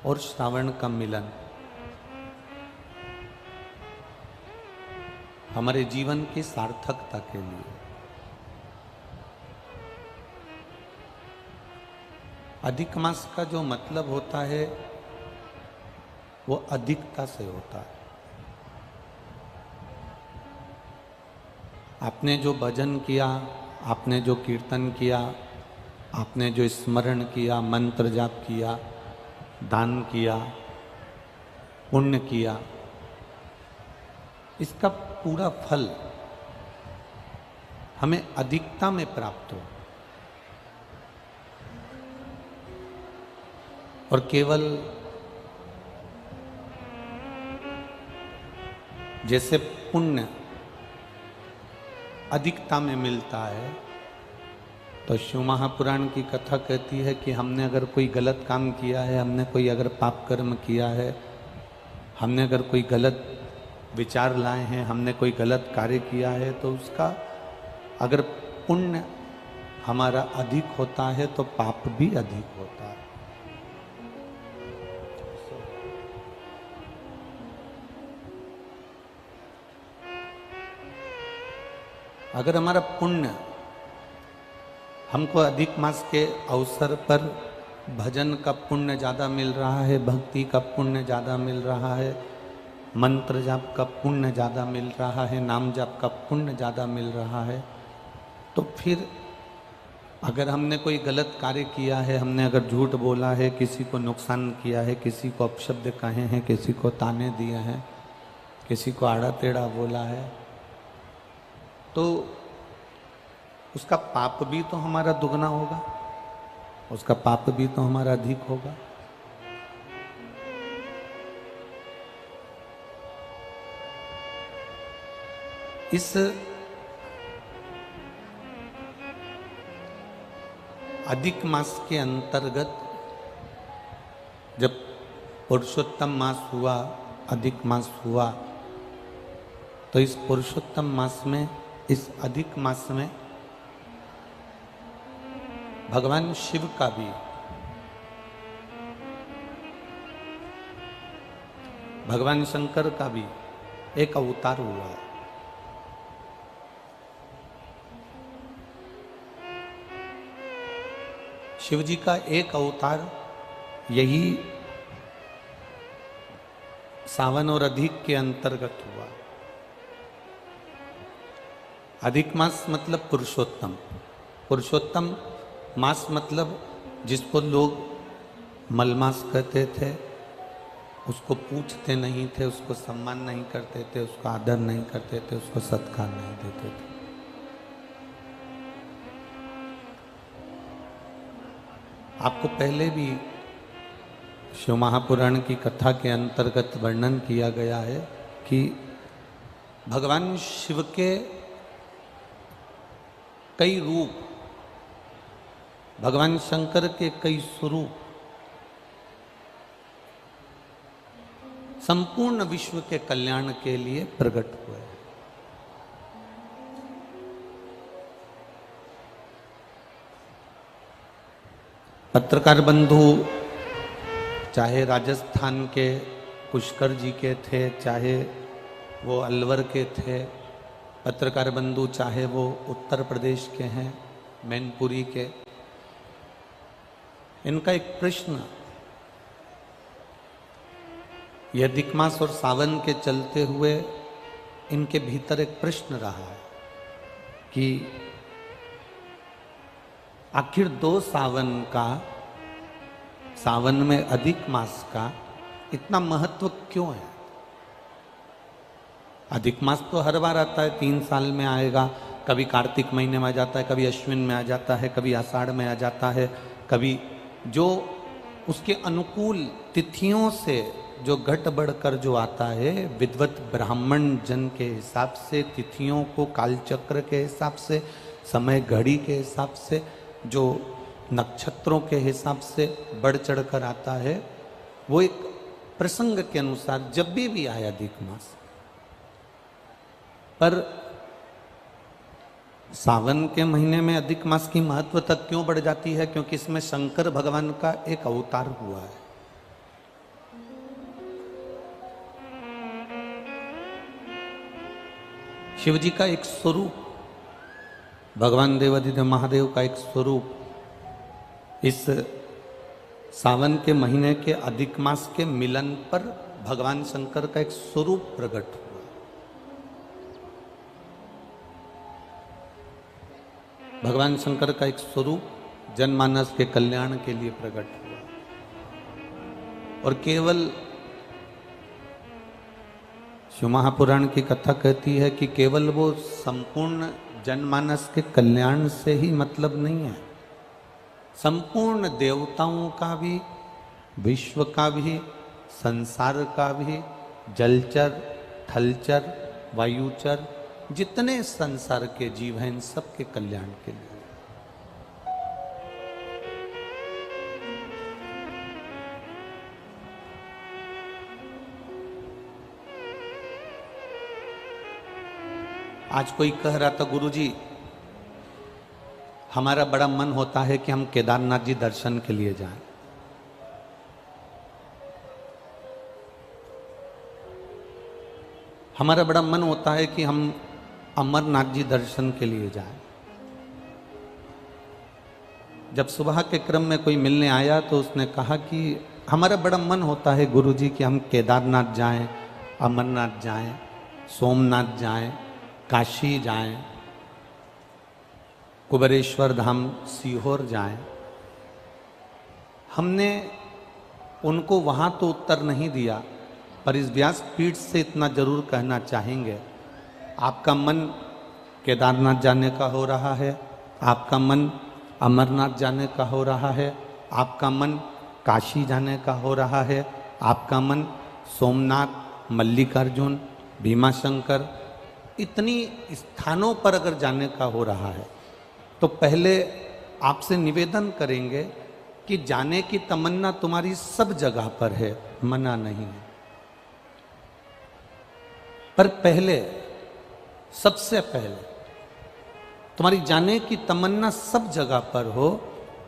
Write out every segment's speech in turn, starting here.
और श्रावण का मिलन हमारे जीवन की सार्थकता के लिए। अधिक मास का जो मतलब होता है वो अधिकता से होता है। आपने जो भजन किया, आपने जो कीर्तन किया, आपने जो स्मरण किया, मंत्र जाप किया, दान किया, पुण्य किया, इसका पूरा फल हमें अधिकता में प्राप्त हो और केवल जैसे पुण्य अधिकता में मिलता है, तो शिव महापुराण की कथा कहती है कि हमने अगर कोई गलत काम किया है, हमने कोई अगर पाप कर्म किया है, हमने अगर कोई गलत विचार लाए हैं, हमने कोई गलत कार्य किया है, तो उसका अगर पुण्य हमारा अधिक होता है तो पाप भी अधिक होता है। अगर हमारा पुण्य हमको अधिक मास के अवसर पर भजन का पुण्य ज़्यादा मिल रहा है, भक्ति का पुण्य ज़्यादा मिल रहा है, मंत्र जाप का पुण्य ज़्यादा मिल रहा है, नाम जाप का पुण्य ज़्यादा मिल रहा है, तो फिर अगर हमने कोई गलत कार्य किया है, हमने अगर झूठ बोला है, किसी को नुकसान किया है, किसी को अपशब्द कहे हैं, किसी को ताने दिए हैं, किसी को आड़ा टेढ़ा बोला है, तो उसका पाप भी तो हमारा दुगना होगा, उसका पाप भी तो हमारा अधिक होगा। इस अधिक मास के अंतर्गत जब पुरुषोत्तम मास हुआ, अधिक मास हुआ, तो इस पुरुषोत्तम मास में, इस अधिक मास में भगवान शिव का भी, भगवान शंकर का भी एक अवतार हुआ है। शिव जी का एक अवतार यही सावन और अधिक के अंतर्गत हुआ। अधिक मास मतलब पुरुषोत्तम, पुरुषोत्तम मास मतलब जिसको लोग मलमास कहते थे, उसको पूछते नहीं थे, उसको सम्मान नहीं करते थे, उसको आदर नहीं करते थे, उसको सत्कार नहीं देते थे। आपको पहले भी शिव महापुराण की कथा के अंतर्गत वर्णन किया गया है कि भगवान शिव के कई रूप, भगवान शंकर के कई स्वरूप संपूर्ण विश्व के कल्याण के लिए प्रकट हुए। पत्रकार बंधु चाहे राजस्थान के पुष्कर जी के थे, चाहे वो अलवर के थे, पत्रकार बंधु चाहे वो उत्तर प्रदेश के हैं, मैनपुरी के, इनका एक प्रश्न, यह अधिक मास और सावन के चलते हुए इनके भीतर एक प्रश्न रहा है कि आखिर दो सावन का, सावन में अधिक मास का इतना महत्व क्यों है? अधिक मास तो हर बार आता है, 3 साल में आएगा, कभी कार्तिक महीने में आ जाता है, कभी अश्विन में आ जाता है, कभी आषाढ़ में आ जाता है, कभी जो उसके अनुकूल तिथियों से जो घट बढ़कर जो आता है, विद्वत ब्राह्मण जन के हिसाब से, तिथियों को कालचक्र के हिसाब से, समय घड़ी के हिसाब से, जो नक्षत्रों के हिसाब से बढ़ चढ़ कर आता है, वो एक प्रसंग के अनुसार जब भी आया अधिक मास। पर सावन के महीने में अधिक मास की महत्व तक क्यों बढ़ जाती है? क्योंकि इसमें शंकर भगवान का एक अवतार हुआ है। शिव जी का एक स्वरूप, भगवान देवाधिदेव महादेव का एक स्वरूप इस सावन के महीने के अधिक मास के मिलन पर भगवान शंकर का एक स्वरूप प्रकट हुआ। भगवान शंकर का एक स्वरूप जनमानस के कल्याण के लिए प्रकट हुआ और केवल शिव महापुराण की कथा कहती है कि केवल वो संपूर्ण जनमानस के कल्याण से ही मतलब नहीं है, संपूर्ण देवताओं का भी, विश्व का भी, संसार का भी, जलचर, थलचर, वायुचर, जितने संसार के जीव हैं इन सब के कल्याण के लिए। आज कोई कह रहा था, गुरुजी हमारा बड़ा मन होता है कि हम केदारनाथ जी दर्शन के लिए जाएं। हमारा बड़ा मन होता है कि हम अमरनाथ जी दर्शन के लिए जाएं। जब सुबह के क्रम में कोई मिलने आया तो उसने कहा कि हमारा बड़ा मन होता है गुरुजी कि हम केदारनाथ जाएं, अमरनाथ जाएं, सोमनाथ जाएं, काशी जाएं, कुबेरेश्वर धाम सीहोर जाएं। हमने उनको वहां तो उत्तर नहीं दिया, पर इस व्यासपीठ से इतना जरूर कहना चाहेंगे, आपका मन केदारनाथ जाने का हो रहा है, आपका मन अमरनाथ जाने का हो रहा है, आपका मन काशी जाने का हो रहा है, आपका मन सोमनाथ, मल्लिकार्जुन, भीमाशंकर, इतनी स्थानों पर अगर जाने का हो रहा है तो पहले आपसे निवेदन करेंगे कि जाने की तमन्ना तुम्हारी सब जगह पर है, मना नहीं है, पर पहले, सबसे पहले तुम्हारी जाने की तमन्ना सब जगह पर हो,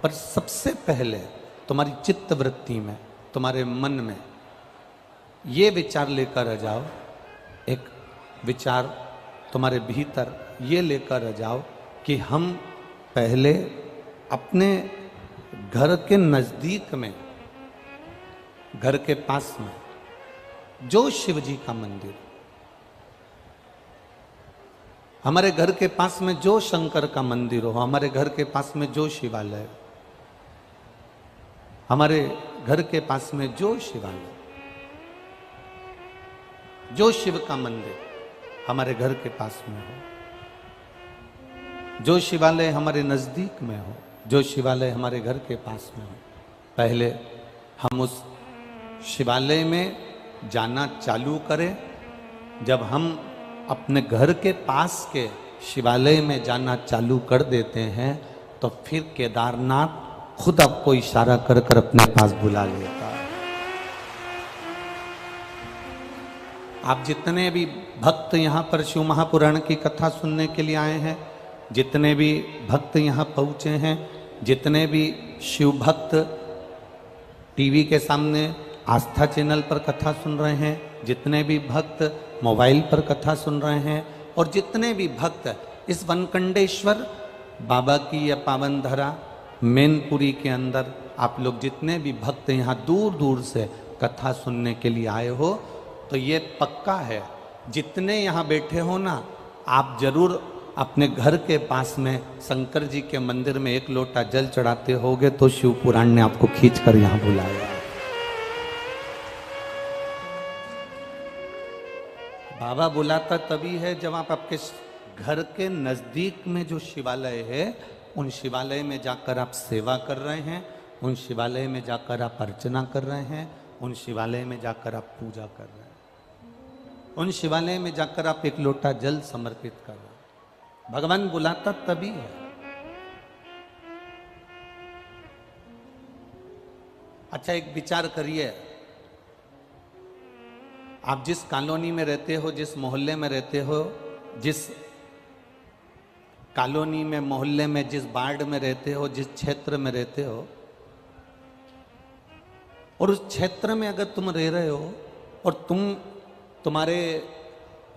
पर सबसे पहले तुम्हारी चित्त वृत्ति में, तुम्हारे मन में ये विचार लेकर आ जाओ, एक विचार तुम्हारे भीतर ये लेकर आ जाओ कि हम पहले अपने घर के नजदीक में, घर के पास में जो शिव जी का मंदिर, हमारे घर के पास में जो शंकर का मंदिर हो, हमारे घर के पास में जो शिवालय, हमारे घर के पास में जो शिवालय, जो शिव का मंदिर हमारे घर के पास में हो, जो शिवालय हमारे नजदीक में हो, जो शिवालय हमारे घर के पास में हो, पहले हम उस शिवालय में जाना चालू करें। जब हम अपने घर के पास के शिवालय में जाना चालू कर देते हैं तो फिर केदारनाथ खुद आपको इशारा कर कर अपने पास बुला लेता है। आप जितने भी भक्त यहाँ पर शिव महापुराण की कथा सुनने के लिए आए हैं, जितने भी भक्त यहाँ पहुँचे हैं, जितने भी शिव भक्त टीवी के सामने आस्था चैनल पर कथा सुन रहे हैं, जितने भी भक्त मोबाइल पर कथा सुन रहे हैं, और जितने भी भक्त इस वनकंडेश्वर बाबा की यह पावन धरा मैनपुरी के अंदर, आप लोग जितने भी भक्त यहाँ दूर दूर से कथा सुनने के लिए आए हो, तो ये पक्का है, जितने यहाँ बैठे हो ना, आप जरूर अपने घर के पास में शंकर जी के मंदिर में एक लोटा जल चढ़ाते होगे तो शिव पुराण ने आपको खींचकर यहाँ बुलाया। बाबा बुलाता तभी है जब आप आपके घर के नजदीक में जो शिवालय है उन शिवालय में जाकर आप सेवा कर रहे हैं, उन शिवालय में जाकर आप अर्चना कर रहे हैं, उन शिवालय में जाकर आप पूजा कर रहे हैं, उन शिवालय में जाकर आप एक लोटा जल समर्पित कर रहे हैं। भगवान बुलाता तभी है। अच्छा, एक विचार करिए, आप जिस कॉलोनी में रहते हो, जिस मोहल्ले में रहते हो, जिस कॉलोनी में, मोहल्ले में, जिस वार्ड में रहते हो, जिस क्षेत्र में रहते हो, और उस क्षेत्र में अगर तुम रह रहे हो और तुम्हारे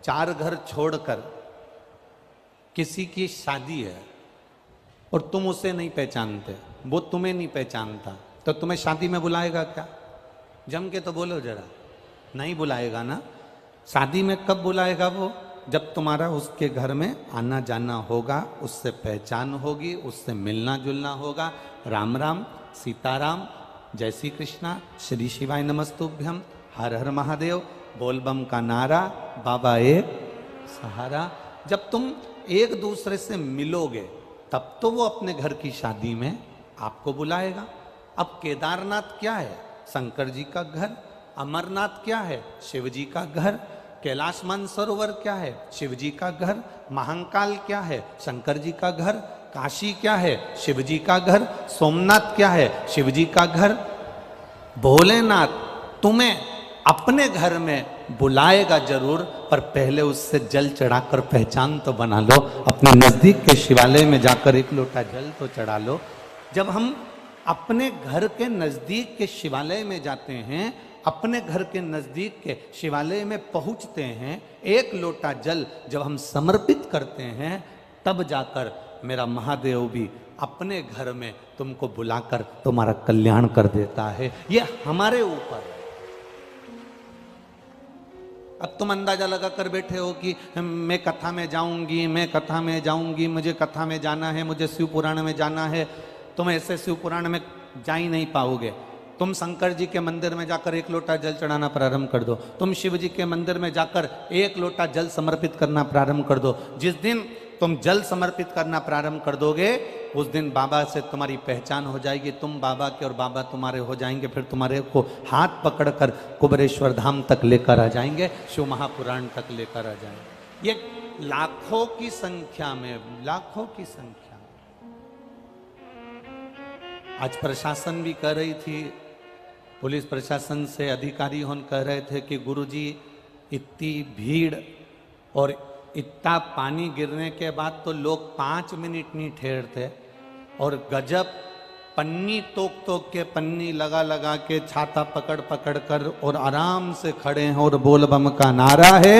4 घर छोड़कर किसी की शादी है और तुम उसे नहीं पहचानते, वो तुम्हें नहीं पहचानता, तो तुम्हें शादी में बुलाएगा क्या? जम के तो बोलो जरा, नहीं बुलाएगा ना। शादी में कब बुलाएगा वो? जब तुम्हारा उसके घर में आना जाना होगा, उससे पहचान होगी, उससे मिलना जुलना होगा। राम राम, सीताराम, जय श्री कृष्णा, श्री शिवाय नमस्तुभ्यम, हर हर महादेव, बोलबम का नारा, बाबा एक सहारा। जब तुम एक दूसरे से मिलोगे तब तो वो अपने घर की शादी में आपको बुलाएगा। अब केदारनाथ क्या है? शंकर जी का घर। अमरनाथ क्या है? शिव जी का घर। कैलाश मानसरोवर क्या है? शिव जी का घर। महाकाल क्या है? शंकर जी का घर। काशी क्या है? शिव जी का घर। सोमनाथ क्या है? शिव जी का घर। भोलेनाथ तुम्हें अपने घर में बुलाएगा जरूर, पर पहले उससे जल चढ़ाकर पहचान तो बना लो। अपने नजदीक के शिवालय में जाकर एक लोटा जल तो चढ़ा लो। जब हम अपने घर के नजदीक के शिवालय में जाते हैं, अपने घर के नजदीक के शिवालय में पहुंचते हैं, एक लोटा जल जब हम समर्पित करते हैं, तब जाकर मेरा महादेव भी अपने घर में तुमको बुलाकर तुम्हारा कल्याण कर देता है। ये हमारे ऊपर है। अब तुम अंदाजा लगा कर बैठे हो कि मैं कथा में जाऊंगी, मैं कथा में जाऊंगी, मुझे कथा में जाना है, मुझे शिव पुराण में जाना है। तुम ऐसे शिव पुराण में जा ही नहीं पाओगे। तुम शंकर जी के मंदिर में जाकर एक लोटा जल चढ़ाना प्रारंभ कर दो। तुम शिव जी के मंदिर में जाकर एक लोटा जल समर्पित करना प्रारंभ कर दो। जिस दिन तुम जल समर्पित करना प्रारंभ कर दोगे, उस दिन बाबा से तुम्हारी पहचान हो जाएगी, तुम बाबा के और बाबा तुम्हारे हो जाएंगे। फिर तुम्हारे को हाथ पकड़कर कुबेरेश्वर धाम तक लेकर आ जाएंगे, शिव महापुराण तक लेकर आ जाएंगे। ये लाखों की संख्या में, लाखों की संख्या में। आज प्रशासन भी कह रही थी, पुलिस प्रशासन से अधिकारी होन कह रहे थे कि गुरुजी इतनी भीड़ और इतना पानी गिरने के बाद तो लोग 5 मिनट नहीं ठहरते, और गजब पन्नी तोक के, पन्नी लगा लगा के, छाता पकड़ पकड़ कर और आराम से खड़े हैं, और बोल बम का नारा है,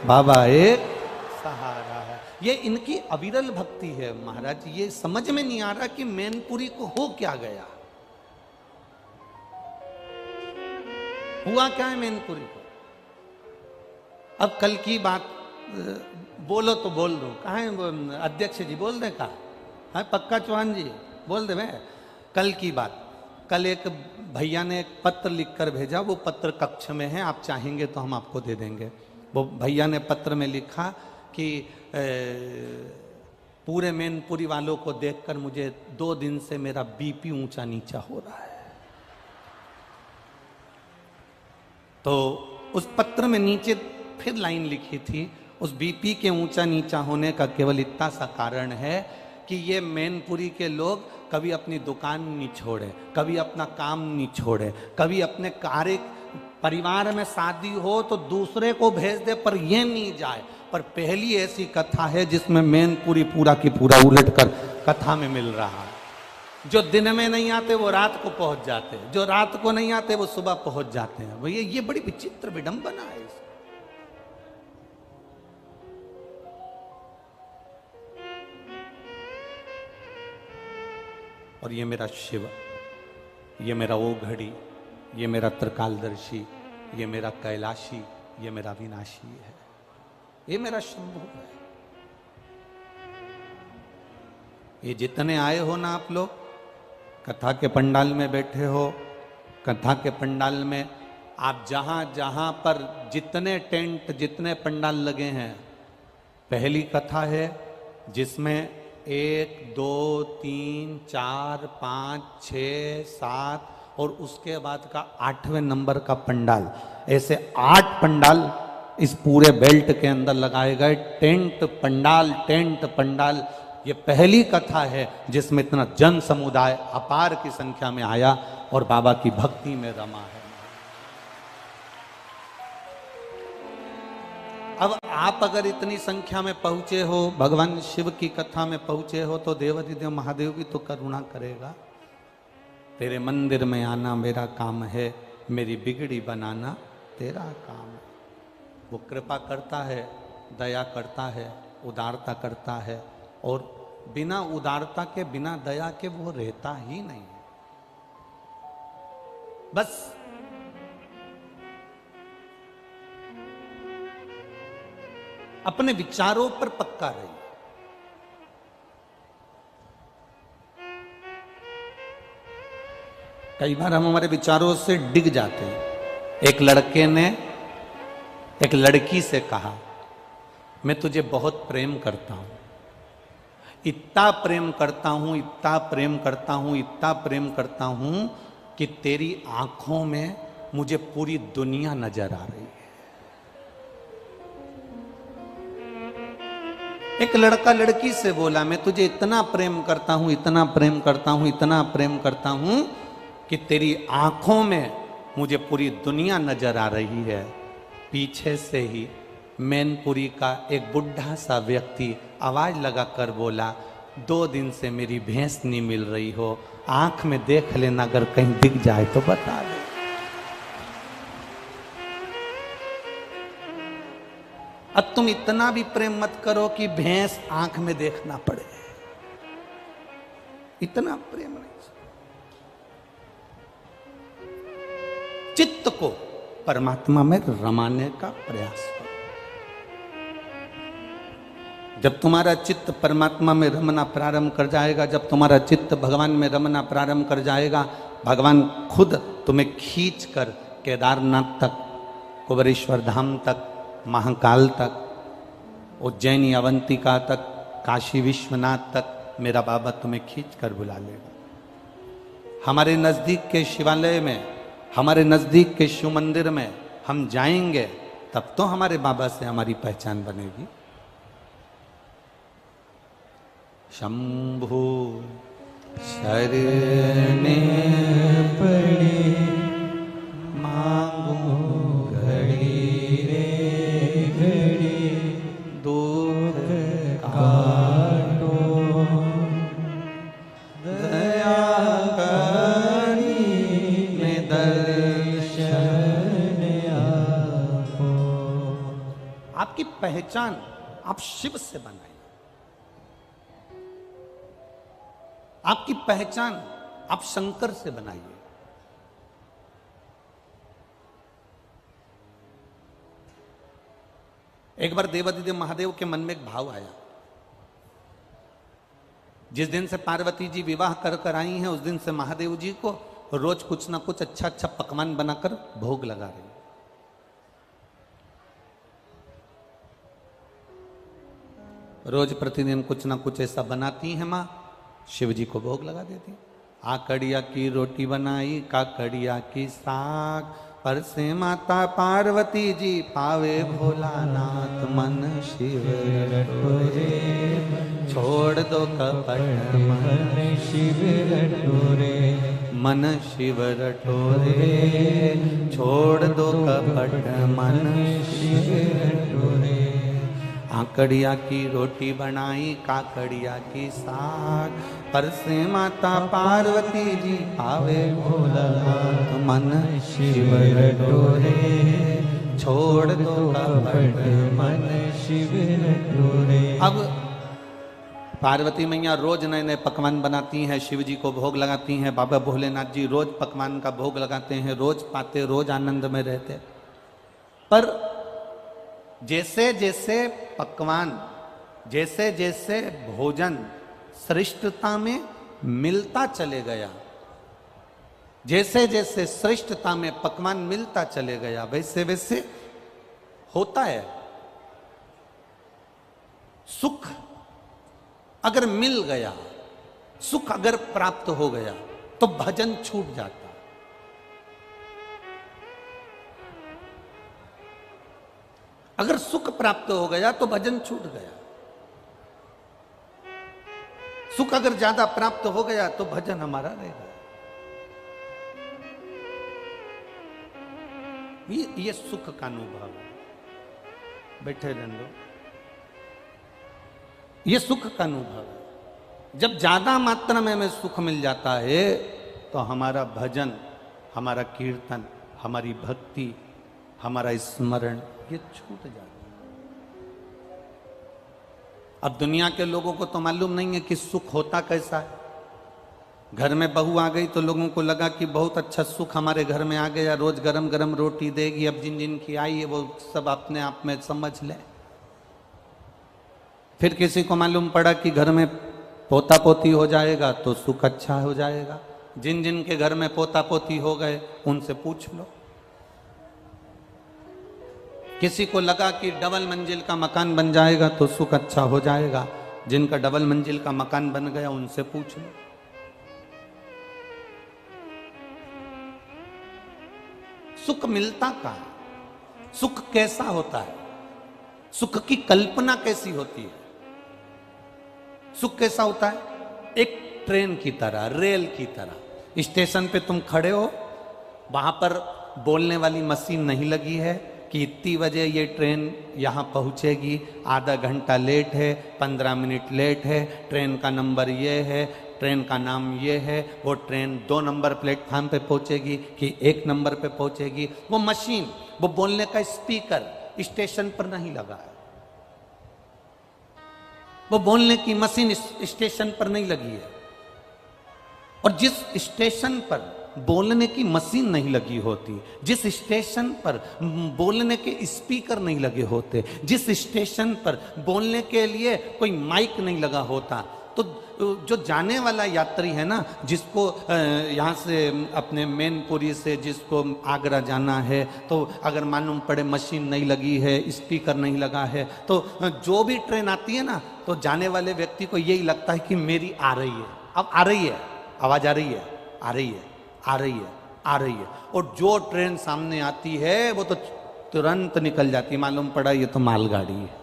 बाबा एक सहारा है। ये इनकी अविरल भक्ति है महाराज। ये समझ में नहीं आ रहा कि मैनपुरी को हो क्या गया, हुआ क्या है मैनपुरी को। अब कल की बात बोलो तो बोल दो, कहा है अध्यक्ष जी, बोल दे कहा है, पक्का चौहान जी बोल दे। मैं कल की बात, कल एक भैया ने एक पत्र लिखकर भेजा, वो पत्र कक्ष में है, आप चाहेंगे तो हम आपको दे देंगे। वो भैया ने पत्र में लिखा कि पूरे मैनपुरी वालों को देखकर मुझे 2 दिन से मेरा बीपी ऊंचा नीचा हो रहा है। तो उस पत्र में नीचे फिर लाइन लिखी थी, उस बीपी के ऊंचा नीचा होने का केवल इतना सा कारण है कि ये मैनपुरी के लोग कभी अपनी दुकान नहीं छोड़े, कभी अपना काम नहीं छोड़े, कभी अपने कार्य, परिवार में शादी हो तो दूसरे को भेज दे पर ये नहीं जाए। पर पहली ऐसी कथा है जिसमें मैनपुरी पूरा की पूरा उलट कर कथा में मिल रहा है। जो दिन में नहीं आते वो रात को पहुंच जाते हैं, जो रात को नहीं आते वो सुबह पहुंच जाते हैं। भैया ये बड़ी विचित्र विडंबना है। और ये मेरा शिव, ये मेरा वो घड़ी, ये मेरा त्रिकालदर्शी, ये मेरा कैलाशी, ये मेरा विनाशी है, ये मेरा शंभु है। ये जितने आए हो ना आप लोग, कथा के पंडाल में बैठे हो, कथा के पंडाल में आप जहां जहां पर जितने टेंट, जितने पंडाल लगे हैं, पहली कथा है जिसमें 1 2 3 4 5 6 7 और उसके बाद का 8वें नंबर का पंडाल, ऐसे 8 पंडाल इस पूरे बेल्ट के अंदर लगाए गए। Tent pandal, tent pandal. ये पहली कथा है जिसमें इतना जन समुदाय अपार की संख्या में आया और बाबा की भक्ति में रमा है। अब आप अगर इतनी संख्या में पहुंचे हो, भगवान शिव की कथा में पहुंचे हो, तो देवाधिदेव महादेव भी तो करुणा करेगा। तेरे मंदिर में आना मेरा काम है, मेरी बिगड़ी बनाना तेरा काम है। वो कृपा करता है, दया करता है, उदारता करता है, और बिना उदारता के, बिना दया के वो रहता ही नहीं। बस अपने विचारों पर पक्का रहिए। कई बार हम हमारे विचारों से डिग जाते हैं। एक लड़के ने एक लड़की से कहा, मैं तुझे बहुत प्रेम करता हूं, इतना प्रेम करता हूं, इतना प्रेम करता हूं, इतना प्रेम करता हूं कि तेरी आंखों में मुझे पूरी दुनिया नजर आ रही है। एक लड़का लड़की से बोला, मैं तुझे इतना प्रेम करता हूं, इतना प्रेम करता हूं, इतना प्रेम करता हूं कि तेरी आंखों में मुझे पूरी दुनिया नजर आ रही है। पीछे से ही मैनपुरी का एक बुढ़ा सा व्यक्ति आवाज लगाकर बोला, 2 दिन से मेरी भैंस नहीं मिल रही हो, आंख में देख लेना, अगर कहीं दिख जाए तो बता दे। अब तुम इतना भी प्रेम मत करो कि भैंस आंख में देखना पड़े, इतना प्रेम नहीं। चित्त को परमात्मा में रमाने का प्रयास करो। जब तुम्हारा चित्त परमात्मा में रमना प्रारंभ कर जाएगा, जब तुम्हारा चित्त भगवान में रमना प्रारंभ कर जाएगा, भगवान खुद तुम्हें खींच कर केदारनाथ तक, कुबेरेश्वर धाम तक, महाकाल तक, उज्जैनी अवंतिका तक, काशी विश्वनाथ तक, मेरा बाबा तुम्हें खींच कर बुला लेगा। हमारे नजदीक के शिवालय में, हमारे नजदीक के शिव मंदिर में हम जाएंगे, तब तो हमारे बाबा से हमारी पहचान बनेगी। शंभु शरणे पड़े मांगू घड़ी रे घड़ी, दुख काटो दया करी में दर्शन आपो। आपकी पहचान आप शिव से बनाइए, आपकी पहचान आप शंकर से बनाइए। एक बार देवादिदेव महादेव के मन में एक भाव आया। जिस दिन से पार्वती जी विवाह कर कर आई हैं, उस दिन से महादेव जी को रोज कुछ ना कुछ अच्छा अच्छा पकवान बनाकर भोग लगा रही। रोज प्रतिदिन कुछ ना कुछ ऐसा बनाती हैं मां, शिव जी को भोग लगा देती। आकड़िया की रोटी बनाई, काकड़िया की साग, पर से माता पार्वती जी पावे भोलानाथ, मन शिव रटोरे छोड़ दो कपट, मन शिव रटोरे, मन शिव रटोरे छोड़ दो कपट, मन शिव रटोरे। आकड़िया की रोटी बनाई, काकड़िया की साग, पर से माता पार्वती जी पावे भोलानाथ, मन शिव रटोरे छोड़ दो कपट, मन शिव रटोरे। अब पार्वती मैया रोज नए नए पकवान बनाती हैं, शिव जी को भोग लगाती हैं। बाबा भोलेनाथ जी रोज पकवान का भोग लगाते हैं, रोज पाते, रोज आनंद में रहते। पर जैसे जैसे पकवान, जैसे जैसे भोजन श्रेष्ठता में मिलता चले गया, जैसे जैसे श्रेष्ठता में पकवान मिलता चले गया, वैसे वैसे होता है। सुख अगर मिल गया, सुख अगर प्राप्त हो गया, तो भजन छूट जाता। अगर सुख प्राप्त हो गया तो भजन छूट गया। सुख अगर ज्यादा प्राप्त हो गया तो भजन हमारा रहेगा। ये सुख का अनुभव है। बैठे रहने दो। ये सुख का अनुभव है। जब ज्यादा मात्रा में हमें सुख मिल जाता है तो हमारा भजन, हमारा कीर्तन, हमारी भक्ति, हमारा स्मरण ये छूट जाता है। अब दुनिया के लोगों को तो मालूम नहीं है कि सुख होता कैसा है। घर में बहू आ गई तो लोगों को लगा कि बहुत अच्छा सुख हमारे घर में आ गया, रोज गरम गरम रोटी देगी। अब जिन जिन की आई है वो सब अपने आप में समझ ले। फिर किसी को मालूम पड़ा कि घर में पोता पोती हो जाएगा तो सुख अच्छा हो जाएगा। जिन जिन के घर में पोता पोती हो गए उनसे पूछ लो। किसी को लगा कि डबल मंजिल का मकान बन जाएगा तो सुख अच्छा हो जाएगा। जिनका डबल मंजिल का मकान बन गया उनसे पूछ लो। सुख मिलता कहाँ है? सुख कैसा होता है? सुख की कल्पना कैसी होती है? सुख कैसा होता है? एक ट्रेन की तरह, रेल की तरह। स्टेशन पे तुम खड़े हो, वहां पर बोलने वाली मशीन नहीं लगी है कि इतनी बजे ये ट्रेन यहाँ पहुँचेगी, आधा घंटा लेट है, 15 मिनट लेट है, ट्रेन का नंबर ये है, ट्रेन का नाम ये है, वो ट्रेन 2 नंबर प्लेटफार्म पे पहुँचेगी कि 1 नंबर पे पहुँचेगी। वो मशीन, वो बोलने का स्पीकर स्टेशन पर नहीं लगा है। वो बोलने की मशीन स्टेशन पर नहीं लगी है। और जिस स्टेशन पर बोलने की मशीन नहीं लगी होती, जिस स्टेशन पर बोलने के स्पीकर नहीं लगे होते, जिस स्टेशन पर बोलने के लिए कोई माइक नहीं लगा होता, तो जो जाने वाला यात्री है ना, जिसको यहाँ से अपने मैनपुरी से जिसको आगरा जाना है, तो अगर मालूम पड़े मशीन नहीं लगी है, स्पीकर नहीं लगा है, तो जो भी ट्रेन आती है ना, तो जाने वाले व्यक्ति को यही लगता है कि मेरी आ रही है, अब आ रही है, आवाज आ रही है, आ रही है, आ रही है, आ रही है। और जो ट्रेन सामने आती है वो तो तुरंत निकल जाती, मालूम पड़ा ये तो मालगाड़ी है।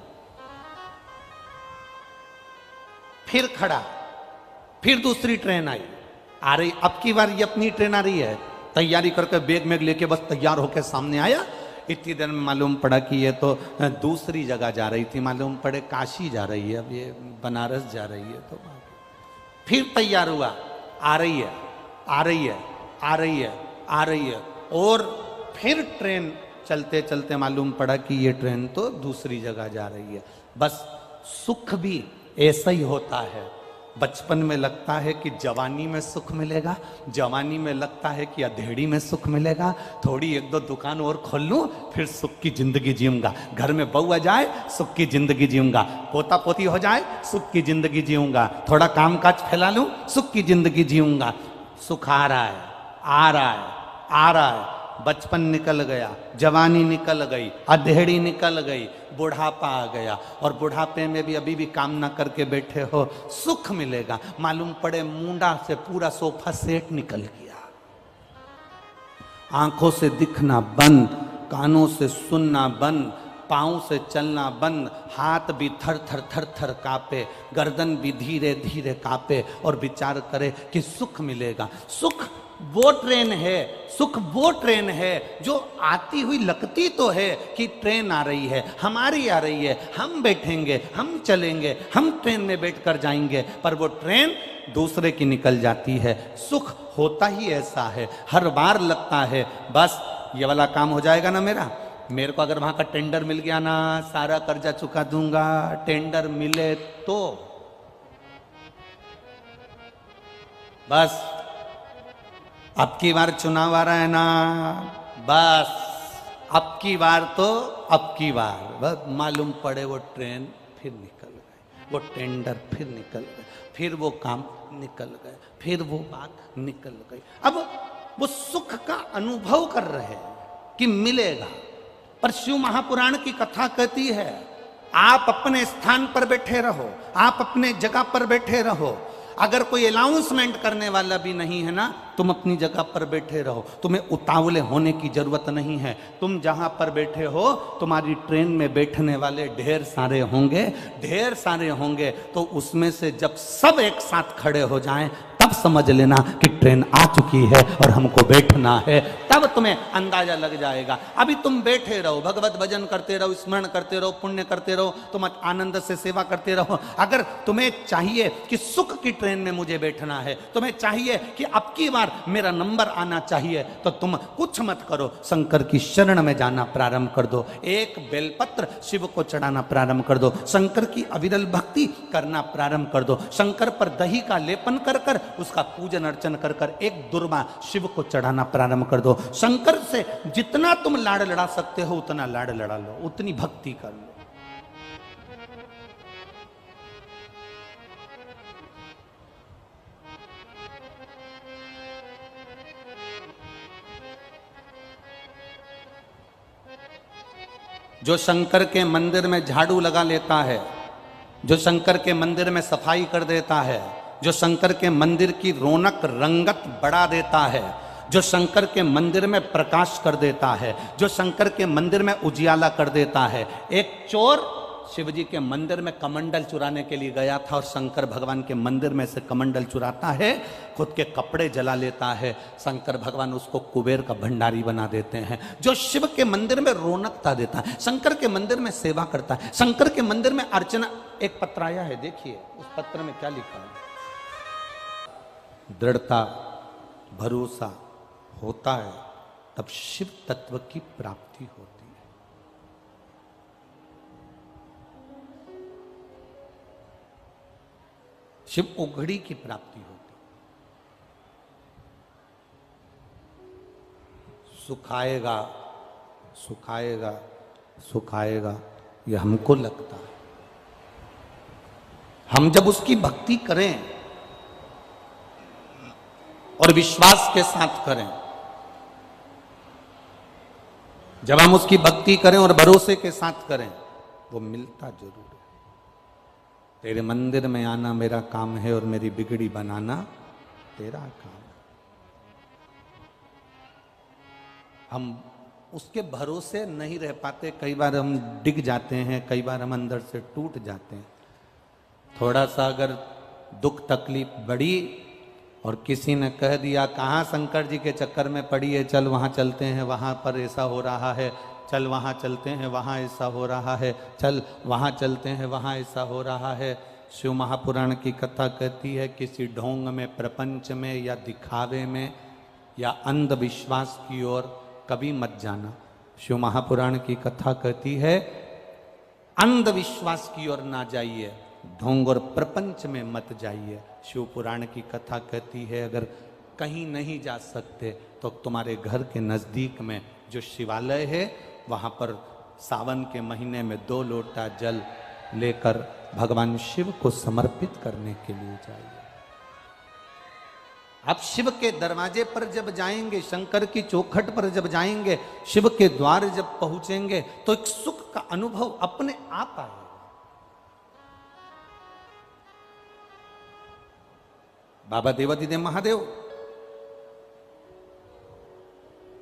फिर खड़ा, फिर दूसरी ट्रेन आई, आ रही, अब की बार ये अपनी ट्रेन आ रही है, तैयारी करके बैग में लेके बस तैयार होकर सामने आया। इतनी देर में मालूम पड़ा कि ये तो दूसरी जगह जा रही थी, मालूम पड़े काशी जा रही है, अब ये बनारस जा रही है। तो फिर तैयार हुआ, आ रही है, आ रही है, आ रही है, आ रही है, और फिर ट्रेन चलते चलते मालूम पड़ा कि ये ट्रेन तो दूसरी जगह जा रही है। बस सुख भी ऐसा ही होता है। बचपन में लगता है कि जवानी में सुख मिलेगा, जवानी में लगता है कि अधेड़ी में सुख मिलेगा, थोड़ी 1-2 दुकान और खोल लूं फिर सुख की जिंदगी जीऊंगा, घर में बहू आ जाए सुख की जिंदगी जीऊंगा, पोता पोती हो जाए सुख की जिंदगी जीऊंगा, थोड़ा काम काज फैला लूं सुख की जिंदगी जीऊंगा। सुख आ रहा है, आ रहा है, आ रहा है। बचपन निकल गया, जवानी निकल गई, अधेड़ी निकल गई, बुढ़ापा आ गया, और बुढ़ापे में भी अभी भी काम ना करके बैठे हो, सुख मिलेगा। मालूम पड़े मुंडा से पूरा सोफा सेट निकल गया, आंखों से दिखना बंद, कानों से सुनना बंद, पाँव से चलना बंद, हाथ भी थर थर थर थर कांपे, गर्दन भी धीरे धीरे कांपे, और विचार करे कि सुख मिलेगा। सुख वो ट्रेन है, सुख वो ट्रेन है जो आती हुई लगती तो है कि ट्रेन आ रही है, हमारी आ रही है, हम बैठेंगे, हम चलेंगे, हम ट्रेन में बैठकर जाएंगे, पर वो ट्रेन दूसरे की निकल जाती है। सुख होता ही ऐसा है, हर बार लगता है बस ये वाला काम हो जाएगा ना मेरा, मेरे को अगर वहां का टेंडर मिल गया ना, सारा कर्जा चुका दूंगा, टेंडर मिले तो बस, अब की बार चुनाव आ रहा है ना, बस अब की बार तो अब की बार बस मालूम पड़े वो ट्रेन फिर निकल गए, वो टेंडर फिर निकल गए, फिर वो काम निकल गए, फिर वो बात निकल गई। अब वो सुख का अनुभव कर रहे हैं कि मिलेगा, पर शिव महापुराण की कथा कहती है आप अपने स्थान पर बैठे रहो, आप अपने जगह पर बैठे रहो, अगर कोई अनाउंसमेंट करने वाला भी नहीं है ना, तुम अपनी जगह पर बैठे रहो, तुम्हें उतावले होने की जरूरत नहीं है। तुम जहां पर बैठे हो तुम्हारी ट्रेन में बैठने वाले ढेर सारे होंगे, ढेर सारे होंगे, तो उसमें से जब सब एक साथ खड़े हो जाएं तब समझ लेना कि ट्रेन आ चुकी है और हमको बैठना है, तब तुम्हें अंदाजा लग जाएगा। अभी तुम बैठे रहो, भगवत भजन करते रहो, स्मरण करते रहो, पुण्य करते रहो, तुम आनंद से सेवा करते रहो। अगर तुम्हें चाहिए कि सुख की ट्रेन में मुझे बैठना है, तुम्हें चाहिए कि अब की बार मेरा नंबर आना चाहिए, तो तुम कुछ मत करो, शंकर की शरण में जाना प्रारंभ कर दो। एक बेलपत्र शिव को चढ़ाना प्रारंभ कर दो, शंकर की अविरल भक्ति करना प्रारंभ कर दो, शंकर पर दही का लेपन कर कर उसका पूजन अर्चन कर कर एक दुर्वा शिव को चढ़ाना प्रारंभ कर दो। शंकर से जितना तुम लाड़ लड़ा सकते हो उतना लाड़ लड़ा लो, उतनी भक्ति कर लो। जो शंकर के मंदिर में झाड़ू लगा लेता है, जो शंकर के मंदिर में सफाई कर देता है, जो शंकर के मंदिर की रौनक रंगत बढ़ा देता है, जो शंकर के मंदिर में प्रकाश कर देता है, जो शंकर के मंदिर में उजियाला कर देता है। एक चोर शिवजी के मंदिर में कमंडल चुराने के लिए गया था और शंकर भगवान के मंदिर में से कमंडल चुराता है, खुद के कपड़े जला लेता है, शंकर भगवान उसको कुबेर का भंडारी बना देते हैं। जो शिव के मंदिर में रौनकता देता है, शंकर के मंदिर में सेवा करता है, शंकर के मंदिर में अर्चना। एक पत्र आया है, देखिए उस पत्र में क्या लिखा है। दृढ़ता भरोसा होता है तब शिव तत्व की प्राप्ति होती है। शिव उघड़ी की प्राप्ति होती है। सुखाएगा सुखाएगा सुखाएगा, यह हमको लगता है। हम जब उसकी भक्ति करें और विश्वास के साथ करें, जब हम उसकी भक्ति करें और भरोसे के साथ करें, वो मिलता जरूर है। तेरे मंदिर में आना मेरा काम है और मेरी बिगड़ी बनाना तेरा काम है। हम उसके भरोसे नहीं रह पाते, कई बार हम डिग जाते हैं, कई बार हम अंदर से टूट जाते हैं। थोड़ा सा अगर दुख तकलीफ बढ़ी और किसी ने कह दिया कहाँ शंकर जी के चक्कर में पड़ी है, चल वहाँ चलते हैं, वहाँ पर ऐसा हो रहा है, चल वहाँ चलते हैं, वहाँ ऐसा हो रहा है, चल वहाँ चलते हैं, वहाँ ऐसा हो रहा है। शिव महापुराण की कथा कहती है किसी ढोंग में, प्रपंच में या दिखावे में या अंधविश्वास की ओर कभी मत जाना। शिव महापुराण की कथा कहती है अंधविश्वास की ओर ना जाइए, ढोंग और प्रपंच में मत जाइए। शिव पुराण की कथा कहती है अगर कहीं नहीं जा सकते तो तुम्हारे घर के नज़दीक में जो शिवालय है वहाँ पर सावन के महीने में 2 लोटा जल लेकर भगवान शिव को समर्पित करने के लिए जाइए। आप शिव के दरवाजे पर जब जाएंगे, शंकर की चौखट पर जब जाएंगे, शिव के द्वार जब पहुंचेंगे तो एक सुख का अनुभव अपने आप आएगा। बाबा देवादिदेव महादेव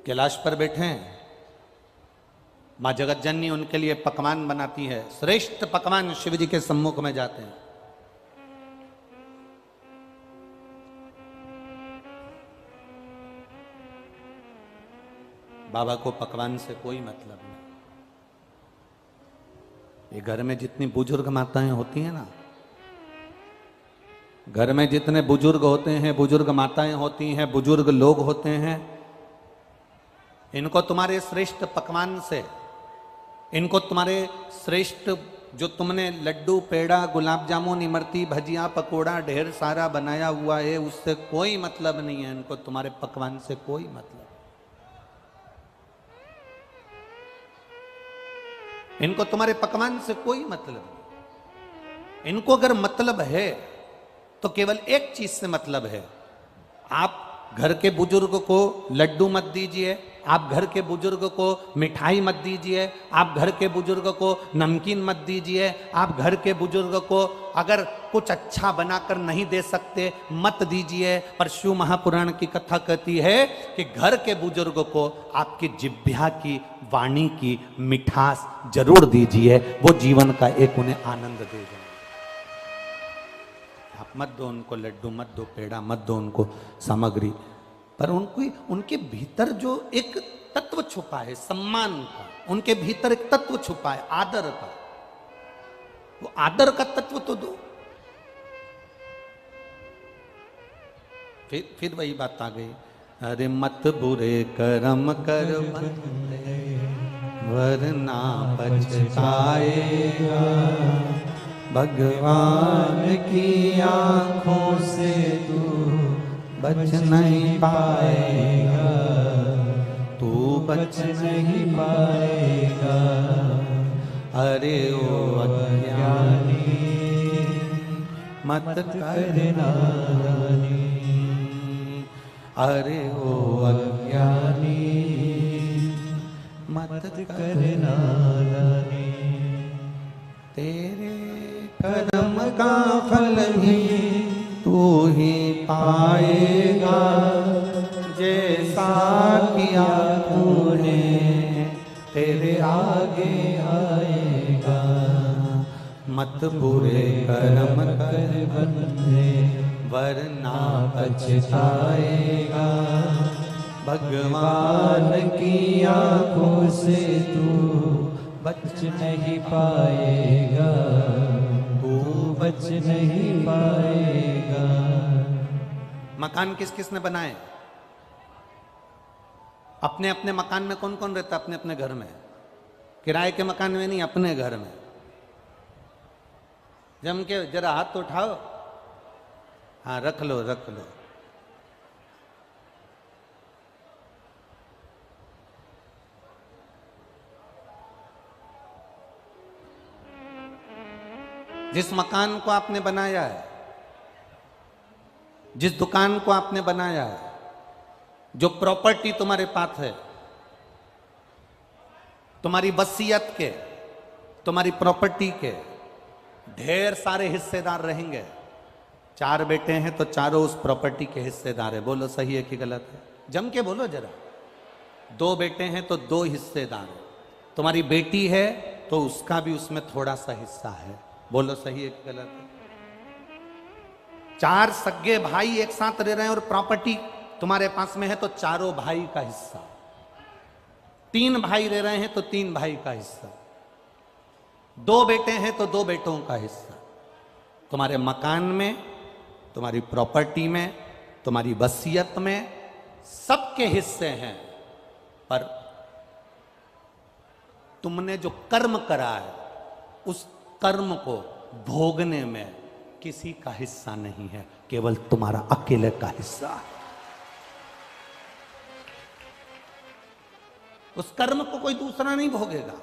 कैलाश पर बैठे हैं, मां जगत जननी उनके लिए पकवान बनाती है, श्रेष्ठ पकवान शिव जी के सम्मुख में जाते हैं। बाबा को पकवान से कोई मतलब नहीं। ये घर में जितनी बुजुर्ग माताएं होती हैं ना, घर में जितने बुजुर्ग होते हैं, बुजुर्ग माताएं होती हैं, बुजुर्ग लोग होते हैं, इनको तुम्हारे श्रेष्ठ पकवान से, इनको तुम्हारे श्रेष्ठ जो तुमने लड्डू, पेड़ा, गुलाब जामुन, इमरती, भजिया, पकोड़ा ढेर सारा बनाया हुआ है, उससे कोई मतलब नहीं है। इनको तुम्हारे पकवान से कोई मतलब, इनको तुम्हारे पकवान से कोई मतलब नहीं। इनको अगर मतलब है तो केवल एक चीज से मतलब है। आप घर के बुजुर्ग को लड्डू मत दीजिए, आप घर के बुजुर्ग को मिठाई मत दीजिए, आप घर के बुजुर्ग को नमकीन मत दीजिए, आप घर के बुजुर्ग को अगर कुछ अच्छा बनाकर नहीं दे सकते मत दीजिए। पर शिव महापुराण की कथा कहती है कि घर के बुजुर्ग को आपकी जिह्वा की, वाणी की मिठास जरूर दीजिए, वो जीवन का एक उन्हें आनंद दे जाए। आप मत दो उनको लड्डू, मत दो पेड़ा, मत दो उनको सामग्री, पर उनको उनके भीतर जो एक तत्व छुपा है सम्मान का, उनके भीतर एक तत्व छुपा है आदर का, वो आदर का तत्व तो दो। फिर वही बात आ गई, अरे मत बुरे कर्म कर बंदे वरना पछताएगा, भगवान की आंखों से तू बच नहीं पाएगा, तू बच नहीं पाएगा। अरे ओ अज्ञानी मत करना, अरे ओ अज्ञानी मत करना, तेरे कर्म का फल भी तू ही पाएगा, जैसा किया तूने तेरे आगे आएगा। मत बुरे कर्म कर बंदे वरना पछताएगा, भगवान की आंखों से तू बच नहीं पाएगा, तू बच नहीं पाएगा। मकान किस किस ने बनाए? अपने अपने मकान में कौन कौन रहता? अपने अपने घर में, किराए के मकान में नहीं, अपने घर में। जम के जरा हाथ तो उठाओ, हाँ रख लो रख लो। जिस मकान को आपने बनाया है, जिस दुकान को आपने बनाया है, जो प्रॉपर्टी तुम्हारे पास है, तुम्हारी वसीयत के, तुम्हारी प्रॉपर्टी के ढेर सारे हिस्सेदार रहेंगे। 4 बेटे हैं तो चारों उस प्रॉपर्टी के हिस्सेदार है। बोलो सही है कि गलत है? जम के बोलो जरा। 2 बेटे हैं तो 2 हिस्सेदार है। तुम्हारी बेटी है तो उसका भी उसमें थोड़ा सा हिस्सा है। बोलो सही है कि गलत है? 4 सगे भाई एक साथ रह रहे हैं और प्रॉपर्टी तुम्हारे पास में है तो चारों भाई का हिस्सा। 3 भाई रह रहे हैं तो 3 भाई का हिस्सा। 2 बेटे हैं तो 2 बेटों का हिस्सा। तुम्हारे मकान में, तुम्हारी प्रॉपर्टी में, तुम्हारी वसीयत में सबके हिस्से हैं, पर तुमने जो कर्म करा है उस कर्म को भोगने में किसी का हिस्सा नहीं है, केवल तुम्हारा अकेले का हिस्सा है। उस कर्म को कोई दूसरा नहीं भोगेगा।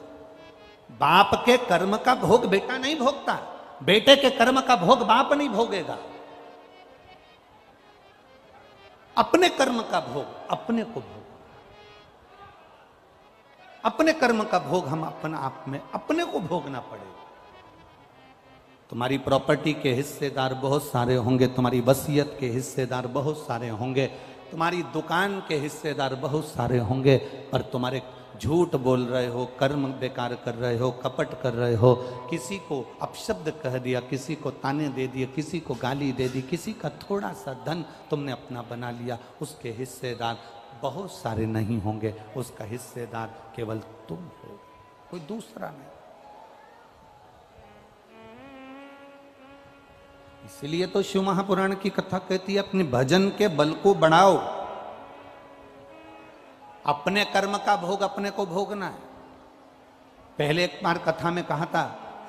बाप के कर्म का भोग बेटा नहीं भोगता, बेटे के कर्म का भोग बाप नहीं भोगेगा। अपने कर्म का भोग अपने को भोग, अपने कर्म का भोग हम अपने आप में अपने को भोगना पड़ेगा। तुम्हारी प्रॉपर्टी के हिस्सेदार बहुत सारे होंगे, तुम्हारी वसीयत के हिस्सेदार बहुत सारे होंगे, तुम्हारी दुकान के हिस्सेदार बहुत सारे होंगे, पर तुम्हारे झूठ बोल रहे हो, कर्म बेकार कर रहे हो, कपट कर रहे हो, किसी को अपशब्द कह दिया, किसी को ताने दे दिए, किसी को गाली दे दी, किसी का थोड़ा सा धन तुमने अपना बना लिया, उसके हिस्सेदार बहुत सारे नहीं होंगे, उसका हिस्सेदार केवल तुम हो, कोई दूसरा नहीं। इसलिए तो शिव महापुराण की कथा कहती है अपने भजन के बल को बढ़ाओ। अपने कर्म का भोग अपने को भोगना है। पहले एक बार कथा में कहा था,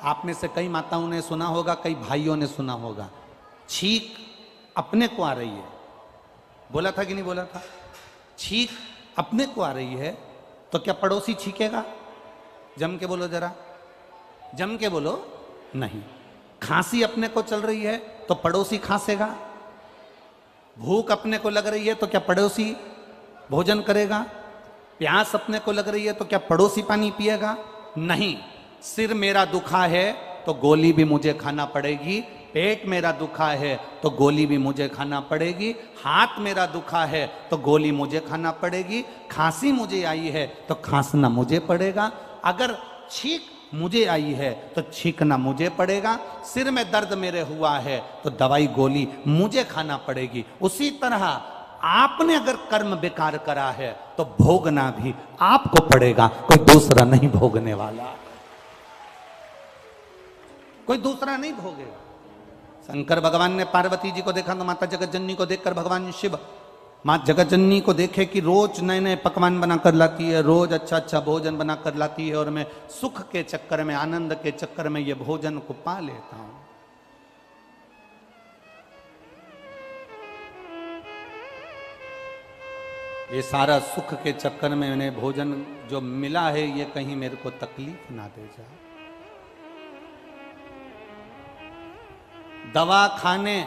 आप में से कई माताओं ने सुना होगा, कई भाइयों ने सुना होगा, छींक अपने को आ रही है। बोला था कि नहीं बोला था? छींक अपने को आ रही है तो क्या पड़ोसी छींकेगा? जम के बोलो जरा, जम के बोलो। नहीं। खांसी अपने को चल रही है तो पड़ोसी खांसेगा? भूख अपने को लग रही है तो क्या पड़ोसी भोजन करेगा? प्यास अपने को लग रही है तो क्या पड़ोसी पानी पिएगा? नहीं। सिर मेरा दुखा है तो गोली भी मुझे खाना पड़ेगी, पेट मेरा दुखा है तो गोली भी मुझे खाना पड़ेगी, हाथ मेरा दुखा है तो गोली मुझे खाना पड़ेगी, खांसी मुझे आई है तो खांसना मुझे पड़ेगा। अगर छींक मुझे आई है तो छींकना मुझे पड़ेगा, सिर में दर्द मेरे हुआ है तो दवाई गोली मुझे खाना पड़ेगी। उसी तरह आपने अगर कर्म बेकार करा है तो भोगना भी आपको पड़ेगा, कोई दूसरा नहीं भोगने वाला, कोई दूसरा नहीं भोगेगा। शंकर भगवान ने पार्वती जी को देखा तो माता जगत जननी को देखकर भगवान शिव माँ जगत जननी को देखे कि रोज नए नए पकवान बना कर लाती है, रोज अच्छा अच्छा भोजन बना कर लाती है, और मैं सुख के चक्कर में, आनंद के चक्कर में ये भोजन को पा लेता हूं। ये सारा सुख के चक्कर में मैंने भोजन जो मिला है ये कहीं मेरे को तकलीफ ना दे जाए। दवा खाने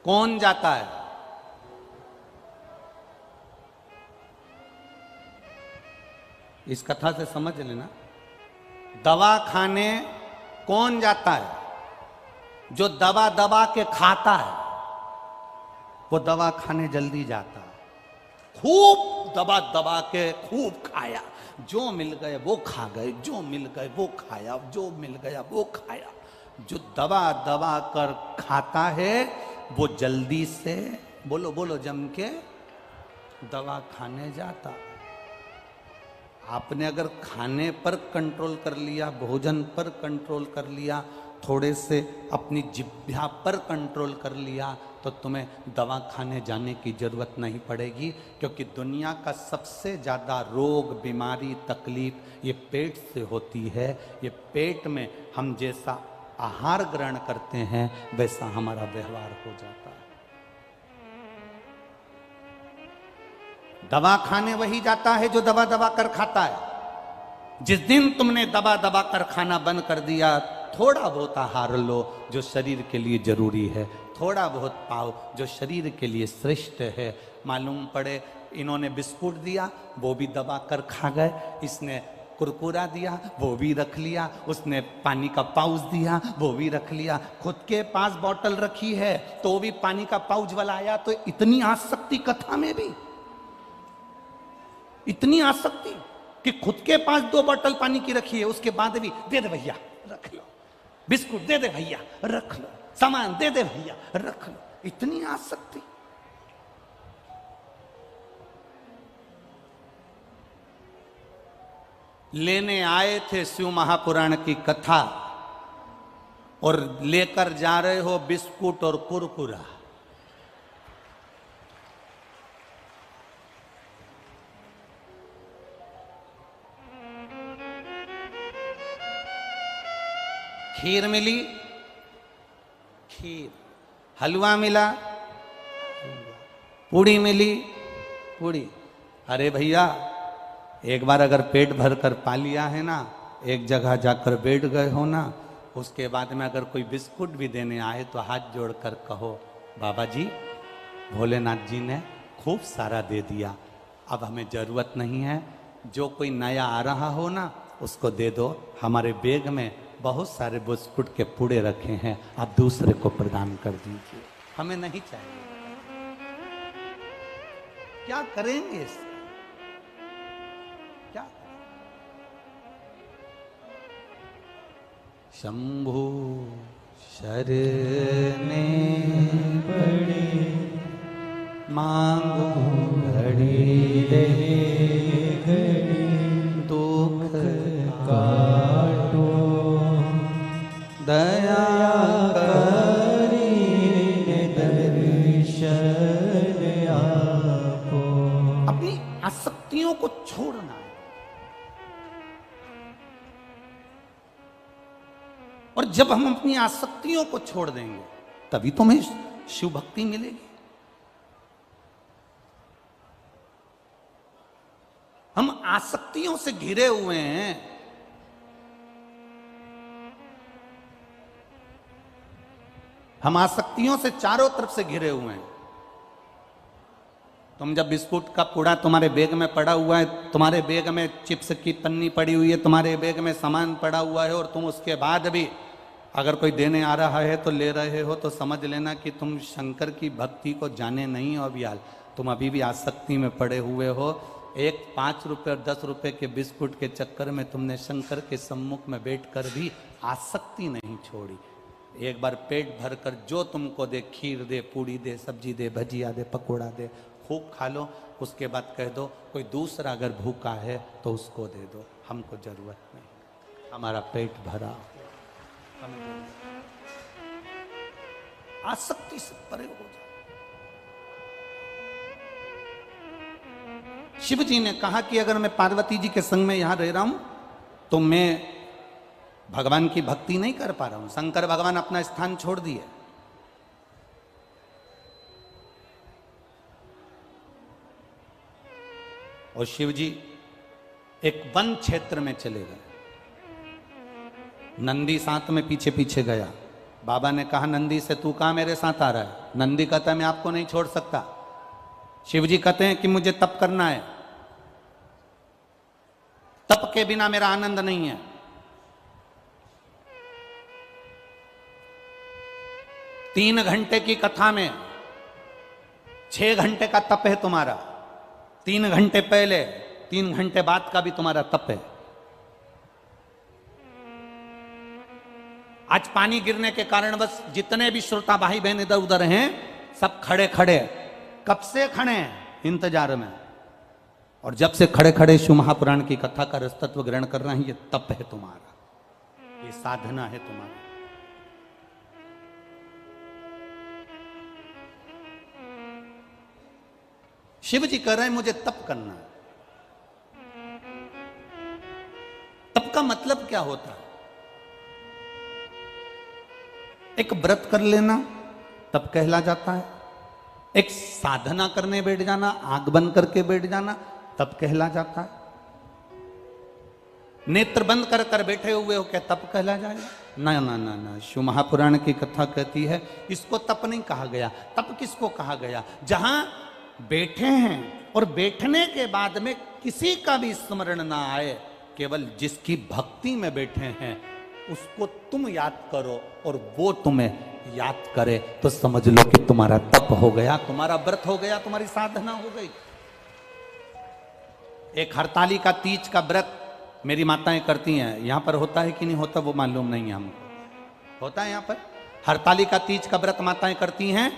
कौन जाता है? इस कथा से समझ लेना, दवा खाने कौन जाता है? जो दवा दबा के खाता है वो दवा खाने जल्दी जाता है। खूब दबा दबा के खूब खाया, जो मिल गए वो खा गए, जो मिल गए वो खाया, जो मिल गया वो खाया। जो दबा दबा कर खाता है वो जल्दी से, बोलो बोलो जम के, दवा खाने जाता। आपने अगर खाने पर कंट्रोल कर लिया, भोजन पर कंट्रोल कर लिया, थोड़े से अपनी जिह्वा पर कंट्रोल कर लिया तो तुम्हें दवा खाने जाने की जरूरत नहीं पड़ेगी। क्योंकि दुनिया का सबसे ज़्यादा रोग, बीमारी, तकलीफ ये पेट से होती है। ये पेट में हम जैसा आहार ग्रहण करते हैं वैसा हमारा व्यवहार हो जाता है। दवा खाने वही जाता है जो दबा दबा कर खाता है। जिस दिन तुमने दबा दबा कर खाना बंद कर दिया, थोड़ा बहुत आहार लो जो शरीर के लिए जरूरी है, थोड़ा बहुत पाओ जो शरीर के लिए श्रेष्ठ है। मालूम पड़े इन्होंने बिस्कुट दिया वो भी दबा कर खा गए, इसने कुरकुरा दिया वो भी रख लिया, उसने पानी का पाउच दिया वो भी रख लिया, खुद के पास बोतल रखी है तो भी पानी का पाउच वाला आया। तो इतनी आसक्ति कथा में भी, इतनी आसक्ति कि खुद के पास 2 बोतल पानी की रखी है, उसके बाद भी दे दे भैया रख लो, बिस्कुट दे दे भैया रख लो, सामान दे दे भैया रख लो, इतनी आसक्ति। लेने आए थे शिव महापुराण की कथा और लेकर जा रहे हो बिस्कुट और कुरकुरा। खीर मिली, खीर, हलवा मिला, पूड़ी मिली, पूड़ी। अरे भैया एक बार अगर पेट भर कर पा लिया है ना, एक जगह जाकर बैठ गए हो ना, उसके बाद में अगर कोई बिस्कुट भी देने आए तो हाथ जोड़कर कहो बाबा जी भोलेनाथ जी ने खूब सारा दे दिया, अब हमें ज़रूरत नहीं है। जो कोई नया आ रहा हो ना उसको दे दो, हमारे बैग में बहुत सारे बिस्कुट के पूड़े रखे हैं, आप दूसरे को प्रदान कर दीजिए, हमें नहीं चाहिए। क्या करेंगे इससे? क्या? शंभु शरणे पड़े मांगो घड़ी दे घड़ी, दुख काटो दया करी दर्शन आपो। अपनी आसक्तियों को छोड़ना है। और जब हम अपनी आसक्तियों को छोड़ देंगे तभी तो हमें शिव भक्ति मिलेगी। हम आसक्तियों से घिरे हुए हैं। हम आसक्तियों से चारों तरफ से घिरे हुए हैं। तुम जब बिस्कुट का पूड़ा तुम्हारे बैग में पड़ा हुआ है, तुम्हारे बैग में चिप्स की पन्नी पड़ी हुई है, तुम्हारे बैग में सामान पड़ा हुआ है, और तुम उसके बाद भी अगर कोई देने आ रहा है तो ले रहे हो, तो समझ लेना कि तुम शंकर की भक्ति को जाने नहीं हो। अभी तुम अभी भी आसक्ति में पड़े हुए हो। एक 5 रुपए और 10 रुपए के बिस्कुट के चक्कर में तुमने शंकर के सम्मुख में बैठकर भी आसक्ति नहीं छोड़ी। एक बार पेट भरकर जो तुमको दे, खीर दे, पूड़ी दे, सब्जी दे, भजिया दे, पकोड़ा दे, खूब खा लो। उसके बाद कह दो कोई दूसरा अगर भूखा है तो उसको दे दो, हमको जरूरत नहीं, हमारा पेट भरा। आसक्ति से परे हो जाओ। शिव जी ने कहा कि अगर मैं पार्वती जी के संग में यहां रह रहा हूं तो मैं भगवान की भक्ति नहीं कर पा रहा हूं। शंकर भगवान अपना स्थान छोड़ दिए। और शिव जी एक वन क्षेत्र में चले गए। नंदी साथ में पीछे पीछे गया। बाबा ने कहा नंदी से तू कहां मेरे साथ आ रहा है? नंदी कहता है मैं आपको नहीं छोड़ सकता। शिव जी कहते हैं कि मुझे तप करना है, तप के बिना मेरा आनंद नहीं है। तीन घंटे की कथा में 6 घंटे का तप है तुम्हारा। 3 घंटे पहले, 3 घंटे बाद का भी तुम्हारा तप है। आज पानी गिरने के कारण बस जितने भी श्रोता भाई बहन इधर उधर हैं सब खड़े खड़े, कब से खड़े हैं इंतजार में। और जब से खड़े खड़े शिव महापुराण की कथा का रसतत्व ग्रहण कर रहे हैं। ये तप है तुम्हारा, ये साधना है तुम्हारी। शिव जी कह रहे हैं मुझे तप करना है। तप का मतलब क्या होता है? एक व्रत कर लेना तप कहला जाता है। एक साधना करने बैठ जाना, आंख बंद करके बैठ जाना, तप कहला जाता है। नेत्र बंद कर कर बैठे हुए हो क्या तप कहला जाएगा? ना ना ना ना, शिव महापुराण की कथा कहती है इसको तप नहीं कहा गया। तप किसको कहा गया? जहां बैठे हैं और बैठने के बाद में किसी का भी स्मरण ना आए, केवल जिसकी भक्ति में बैठे हैं उसको तुम याद करो और वो तुम्हें याद करे, तो समझ लो कि तुम्हारा तप हो गया, तुम्हारा व्रत हो गया, तुम्हारी साधना हो गई। एक हरतालिका तीज का व्रत मेरी माताएं करती हैं। यहां पर होता है कि नहीं होता वो मालूम नहीं है हमको। होता है यहां पर हरतालिका तीज का व्रत माताएं करती हैं।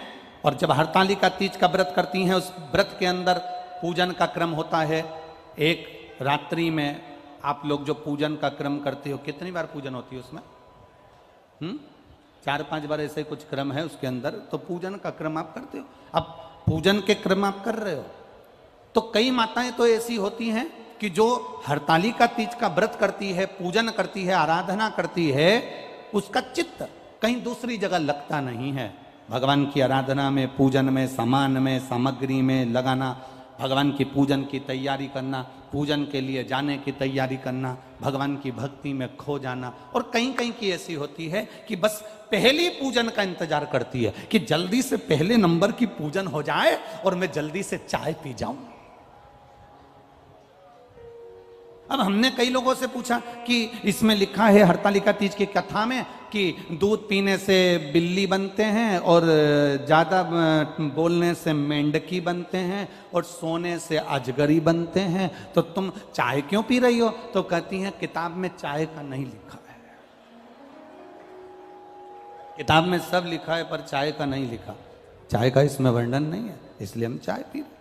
और जब हरतालिका तीज का व्रत करती हैं, उस व्रत के अंदर पूजन का क्रम होता है। एक रात्रि में आप लोग जो पूजन का क्रम करते हो, कितनी बार पूजन होती है उसमें? 4-5 बार ऐसे कुछ क्रम है उसके अंदर। तो पूजन का क्रम आप करते हो। अब पूजन के क्रम आप कर रहे हो तो कई माताएं तो ऐसी होती हैं कि जो हरतालिका तीज का व्रत करती है, पूजन करती है, आराधना करती है, उसका चित्त कहीं दूसरी जगह लगता नहीं है। भगवान की आराधना में, पूजन में, सामान में, सामग्री में लगाना, भगवान की पूजन की तैयारी करना, पूजन के लिए जाने की तैयारी करना, भगवान की भक्ति में खो जाना। और कहीं कहीं की ऐसी होती है कि बस पहली पूजन का इंतजार करती है कि जल्दी से पहले नंबर की पूजन हो जाए और मैं जल्दी से चाय पी जाऊं। अब हमने कई लोगों से पूछा कि इसमें लिखा है हरतालिका तीज की कथा में कि दूध पीने से बिल्ली बनते हैं और ज़्यादा बोलने से मेंढकी बनते हैं और सोने से अजगरी बनते हैं, तो तुम चाय क्यों पी रही हो? तो कहती हैं किताब में चाय का नहीं लिखा है। किताब में सब लिखा है पर चाय का नहीं लिखा। चाय का इसमें वर्णन नहीं है, इसलिए हम चाय पी रहे।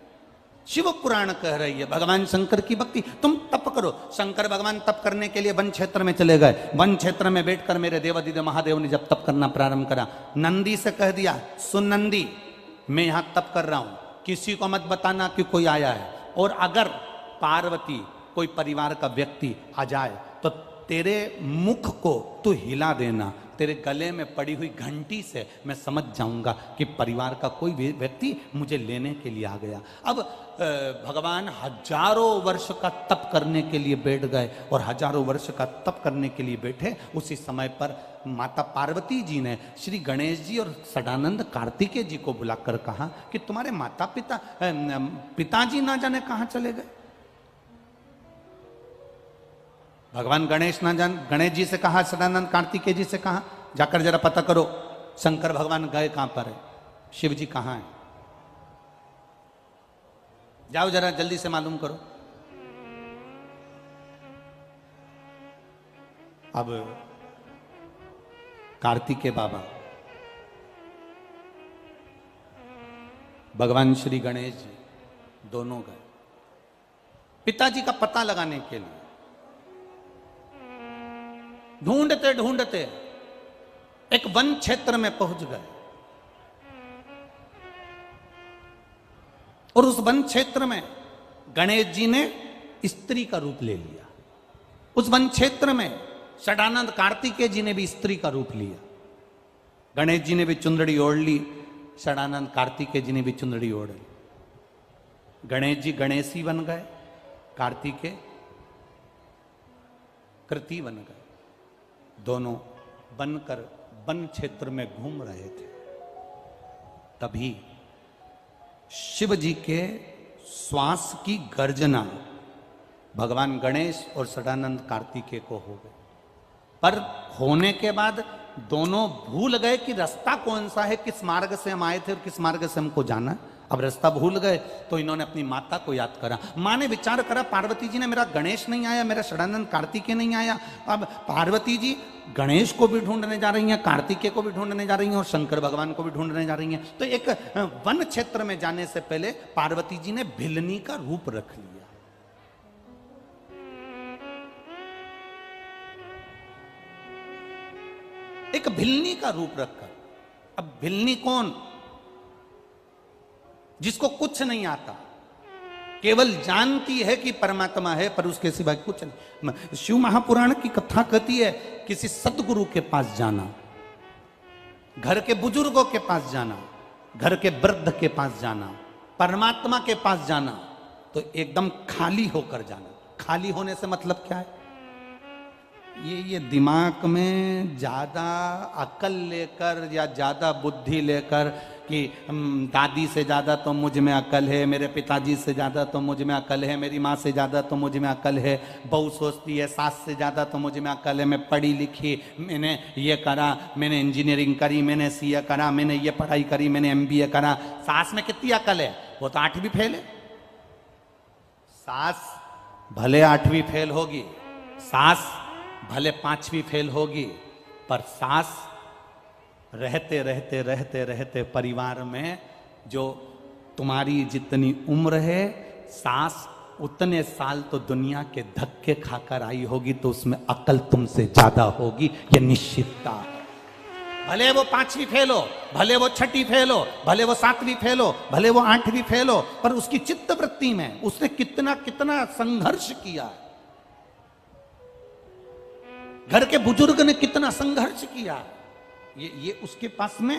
शिव पुराण कह रही है भगवान शंकर की भक्ति। तुम तप करो। शंकर भगवान तप करने के लिए वन क्षेत्र में चले गए। वन क्षेत्र में बैठकर मेरे देवादिदेव महादेव ने जब तप करना प्रारंभ करा, नंदी से कह दिया सुन नंदी, मैं यहां तप कर रहा हूं, किसी को मत बताना कि कोई आया है। और अगर पार्वती कोई परिवार का व्यक्ति आ जाए तो तेरे मुख को तू हिला देना, तेरे गले में पड़ी हुई घंटी से मैं समझ जाऊंगा कि परिवार का कोई व्यक्ति मुझे लेने के लिए आ गया। अब भगवान हजारों वर्ष का तप करने के लिए बैठ गए और हजारों वर्ष का तप करने के लिए बैठे। उसी समय पर माता पार्वती जी ने श्री गणेश जी और सदानंद कार्तिकेय जी को बुलाकर कहा कि तुम्हारे माता पिताजी ना जाने कहाँ चले गए। भगवान गणेश जी से कहा, सदानंद कार्तिकेय जी से कहा जाकर जरा पता करो शंकर भगवान गए कहां पर है, शिव जी कहां है, जाओ जरा जल्दी से मालूम करो। अब कार्तिकेय बाबा भगवान श्री गणेश जी दोनों गए पिताजी का पता लगाने के लिए। ढूंढते ढूंढते एक वन क्षेत्र में पहुंच गए और उस वन क्षेत्र में गणेश जी ने स्त्री का रूप ले लिया। उस वन क्षेत्र में षडानंद कार्तिकेय जी ने भी स्त्री का रूप लिया। गणेश जी ने भी चुंदड़ी ओढ़ ली, षडानंद कार्तिकेय जी ने भी चुंदड़ी ओढ़ ली। गणेश जी गणेशी बन गए, कार्तिकेय कृति बन गए। दोनों बनकर वन क्षेत्र में घूम रहे थे। तभी शिव जी के श्वास की गर्जना भगवान गणेश और षडानंद कार्तिकेय को हो गई। पर होने के बाद दोनों भूल गए कि रास्ता कौन सा है, किस मार्ग से हम आए थे और किस मार्ग से हमको जाना है। अब रास्ता भूल गए तो इन्होंने अपनी माता को याद करा। माँ ने विचार करा, पार्वती जी ने मेरा गणेश नहीं आया, मेरा षडानंद कार्तिकेय नहीं आया। अब पार्वती जी गणेश को भी ढूंढने जा रही हैं, कार्तिकेय को भी ढूंढने जा रही हैं और शंकर भगवान को भी ढूंढने जा रही हैं। तो एक वन क्षेत्र में जाने से पहले पार्वती जी ने भिलनी का रूप रख लिया। एक भिलनी का रूप रखकर। अब भिलनी कौन? जिसको कुछ नहीं आता, केवल जानती है कि परमात्मा है, पर उसके सिवाय कुछ नहीं। शिव महापुराण की कथा कहती है, किसी सदगुरु के पास जाना, घर के बुजुर्गों के पास जाना, घर के वृद्ध के पास जाना, परमात्मा के पास जाना, तो एकदम खाली होकर जाना। खाली होने से मतलब क्या है? ये दिमाग में ज्यादा अकल लेकर या ज्यादा बुद्धि लेकर कि दादी से ज्यादा तो मुझ में अकल है, मेरे पिताजी से ज्यादा तो मुझ में अकल है, मेरी माँ से ज्यादा तो मुझ में अकल है, बहू सोचती है सास से ज्यादा तो मुझ में अकल है, मैं पढ़ी लिखी, मैंने ये करा, मैंने इंजीनियरिंग करी, मैंने सीए करा, मैंने ये पढ़ाई करी, मैंने एमबीए करा। सास में कितनी अकल है? वो तो 8वीं फेल है। सास भले 8वीं फेल होगी, सास भले 5वीं फेल होगी, पर सास रहते रहते रहते रहते परिवार में जो तुम्हारी जितनी उम्र है, सास उतने साल तो दुनिया के धक्के खाकर आई होगी, तो उसमें अकल तुमसे ज्यादा होगी, ये निश्चितता है। भले वो 5वीं फेल हो, भले वो 6वीं फेल हो, भले वो 7वीं फेल हो, भले वो 8वीं फेल हो, पर उसकी चित्त वृत्ति में उसने कितना कितना संघर्ष किया है। घर के बुजुर्ग ने कितना संघर्ष किया। ये उसके पास में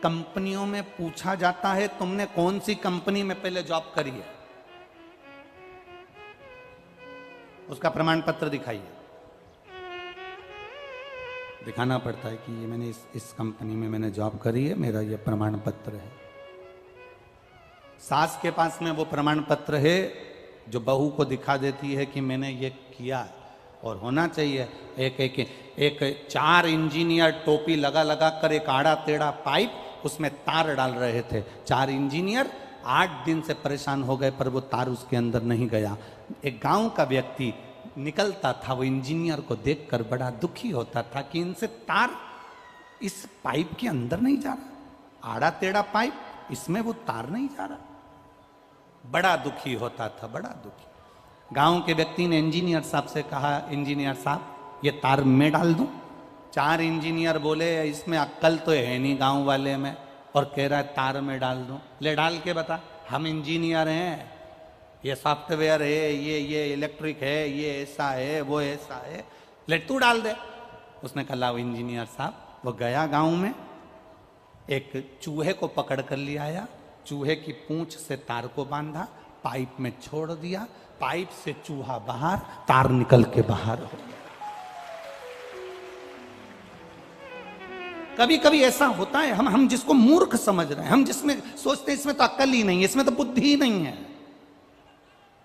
कंपनियों में पूछा जाता है, तुमने कौन सी कंपनी में पहले जॉब करी है, उसका प्रमाण पत्र दिखाइए। दिखाना पड़ता है कि ये मैंने इस कंपनी में मैंने जॉब करी है, मेरा ये प्रमाण पत्र है। सास के पास में वो प्रमाण पत्र है जो बहू को दिखा देती है कि मैंने ये किया। और होना चाहिए एक 4 इंजीनियर टोपी लगा लगा कर एक आड़ा टेढ़ा पाइप उसमें तार डाल रहे थे। 4 इंजीनियर 8 दिन से परेशान हो गए, पर वो तार उसके अंदर नहीं गया। एक गांव का व्यक्ति निकलता था, वो इंजीनियर को देखकर बड़ा दुखी होता था कि इनसे तार इस पाइप के अंदर नहीं जा रहा, आड़ा टेढ़ा पाइप, इसमें वो तार नहीं जा रहा। बड़ा दुखी होता था, बड़ा दुखी। गांव के व्यक्ति ने इंजीनियर साहब से कहा, इंजीनियर साहब ये तार में डाल दूं? 4 इंजीनियर बोले इसमें अक्ल तो है नहीं गांव वाले में, और कह रहा है तार में डाल दूं। ले डाल के बता, हम इंजीनियर हैं, ये सॉफ्टवेयर है, ये इलेक्ट्रिक है, ये ऐसा है, वो ऐसा है, ले तू डाल दे। उसने कहा लाओ इंजीनियर साहब। वो गया गांव में, एक चूहे को पकड़ कर ले आया, चूहे की पूंछ से तार को बांधा, पाइप में छोड़ दिया, पाइप से चूहा बाहर, तार निकल के बाहर हो गया। कभी कभी ऐसा होता है, हम जिसको मूर्ख समझ रहे हैं, हम जिसमें सोचते हैं इसमें तो अक्ल ही नहीं है, इसमें तो बुद्धि ही नहीं है।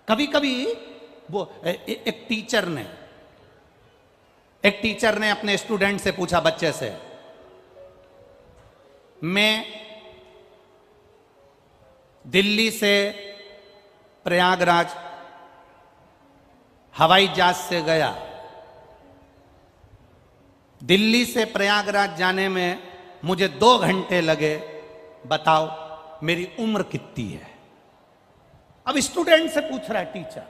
कभी कभी वो एक टीचर ने अपने स्टूडेंट से पूछा, बच्चे से, मैं दिल्ली से प्रयागराज हवाई जहाज से गया, दिल्ली से प्रयागराज जाने में मुझे 2 घंटे लगे, बताओ मेरी उम्र कितनी है? अब स्टूडेंट से पूछ रहा है टीचर।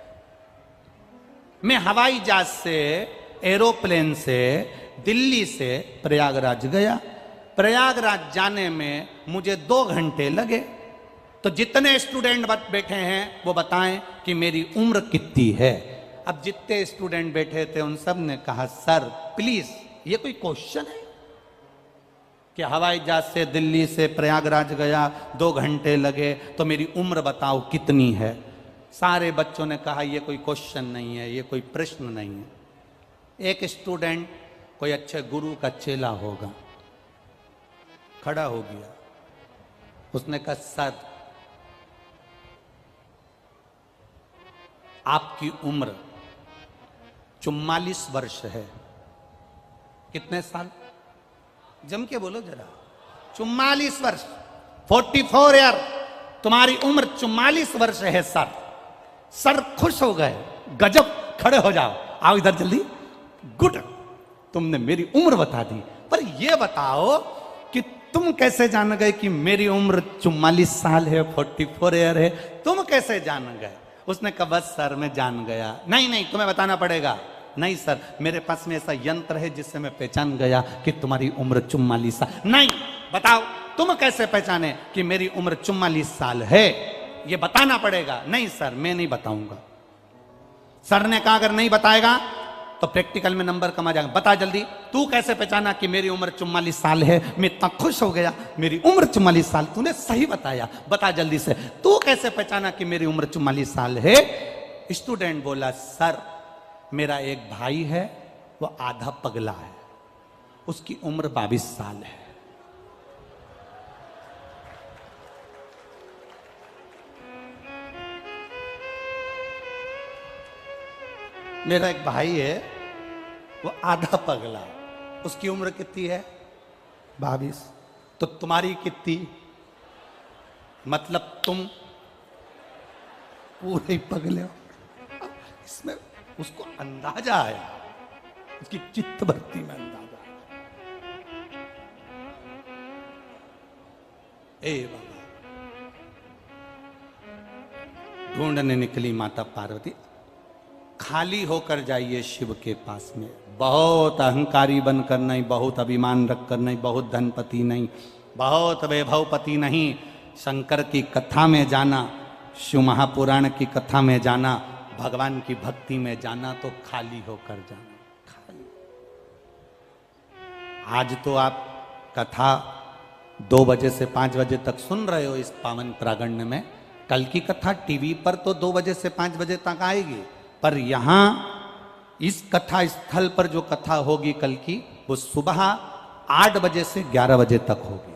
मैं हवाई जहाज से, एरोप्लेन से दिल्ली से प्रयागराज गया, प्रयागराज जाने में मुझे 2 घंटे लगे, तो जितने स्टूडेंट बैठे हैं वो बताएं कि मेरी उम्र कितनी है। अब जितने स्टूडेंट बैठे थे उन सब ने कहा सर प्लीज, ये कोई क्वेश्चन है कि हवाई जहाज से दिल्ली से प्रयागराज गया, 2 घंटे लगे, तो मेरी उम्र बताओ कितनी है? सारे बच्चों ने कहा ये कोई क्वेश्चन नहीं है, ये कोई प्रश्न नहीं है। एक स्टूडेंट कोई अच्छे गुरु का चेला होगा, खड़ा हो गया, उसने कहा सर आपकी उम्र 44 वर्ष है। कितने साल? जम के बोलो जरा। 44 वर्ष, 44 ईयर, तुम्हारी उम्र 44 वर्ष है सर। सर खुश हो गए, गजब, खड़े हो जाओ, आओ इधर जल्दी, गुड, तुमने मेरी उम्र बता दी, पर यह बताओ कि तुम कैसे जान गए कि मेरी उम्र 44 साल है, 44 ईयर है? तुम कैसे जान गए? उसने कहा बस सर मैं जान गया। नहीं नहीं, तुम्हें बताना पड़ेगा। नहीं सर, मेरे पास में ऐसा यंत्र है जिससे मैं पहचान गया कि तुम्हारी उम्र 44 साल। नहीं, बताओ तुम कैसे पहचाने कि मेरी उम्र 44 साल है? ये बताना पड़ेगा। नहीं सर मैं नहीं बताऊंगा। सर ने कहा अगर नहीं बताएगा तो प्रैक्टिकल में नंबर कम आ जाएगा। बता जल्दी, तू कैसे पहचाना कि मेरी उम्र 44 साल है? मैं इतना खुश हो गया, मेरी उम्र 44 साल, तूने सही बताया, बता जल्दी से, तू कैसे पहचाना कि मेरी उम्र 44 साल है? स्टूडेंट बोला सर मेरा एक भाई है, वो आधा पगला है, उसकी उम्र 22 साल है। मेरा एक भाई है, वो आधा पगला है, उसकी उम्र कितनी है? 22। तो तुम्हारी कितनी? मतलब तुम पूरे ही पगले हो। इसमें उसको अंदाजा आया, उसकी चित्त भक्ति में अंदाजा आया। ए बाबा, ढूंढने निकली माता पार्वती। खाली होकर जाइए शिव के पास में। बहुत अहंकारी बनकर नहीं, बहुत अभिमान रखकर नहीं, बहुत धनपति नहीं, बहुत वैभवपति नहीं, शंकर की कथा में जाना, शिव महापुराण की कथा में जाना, भगवान की भक्ति में जाना, तो खाली होकर जाना। खाली। आज तो आप कथा 2 बजे से 5 बजे तक सुन रहे हो इस पावन प्रांगण में। कल की कथा टीवी पर तो 2 बजे से 5 बजे तक आएगी, पर यहां इस कथा स्थल पर जो कथा होगी कल की, वो सुबह 8 बजे से 11 बजे तक होगी।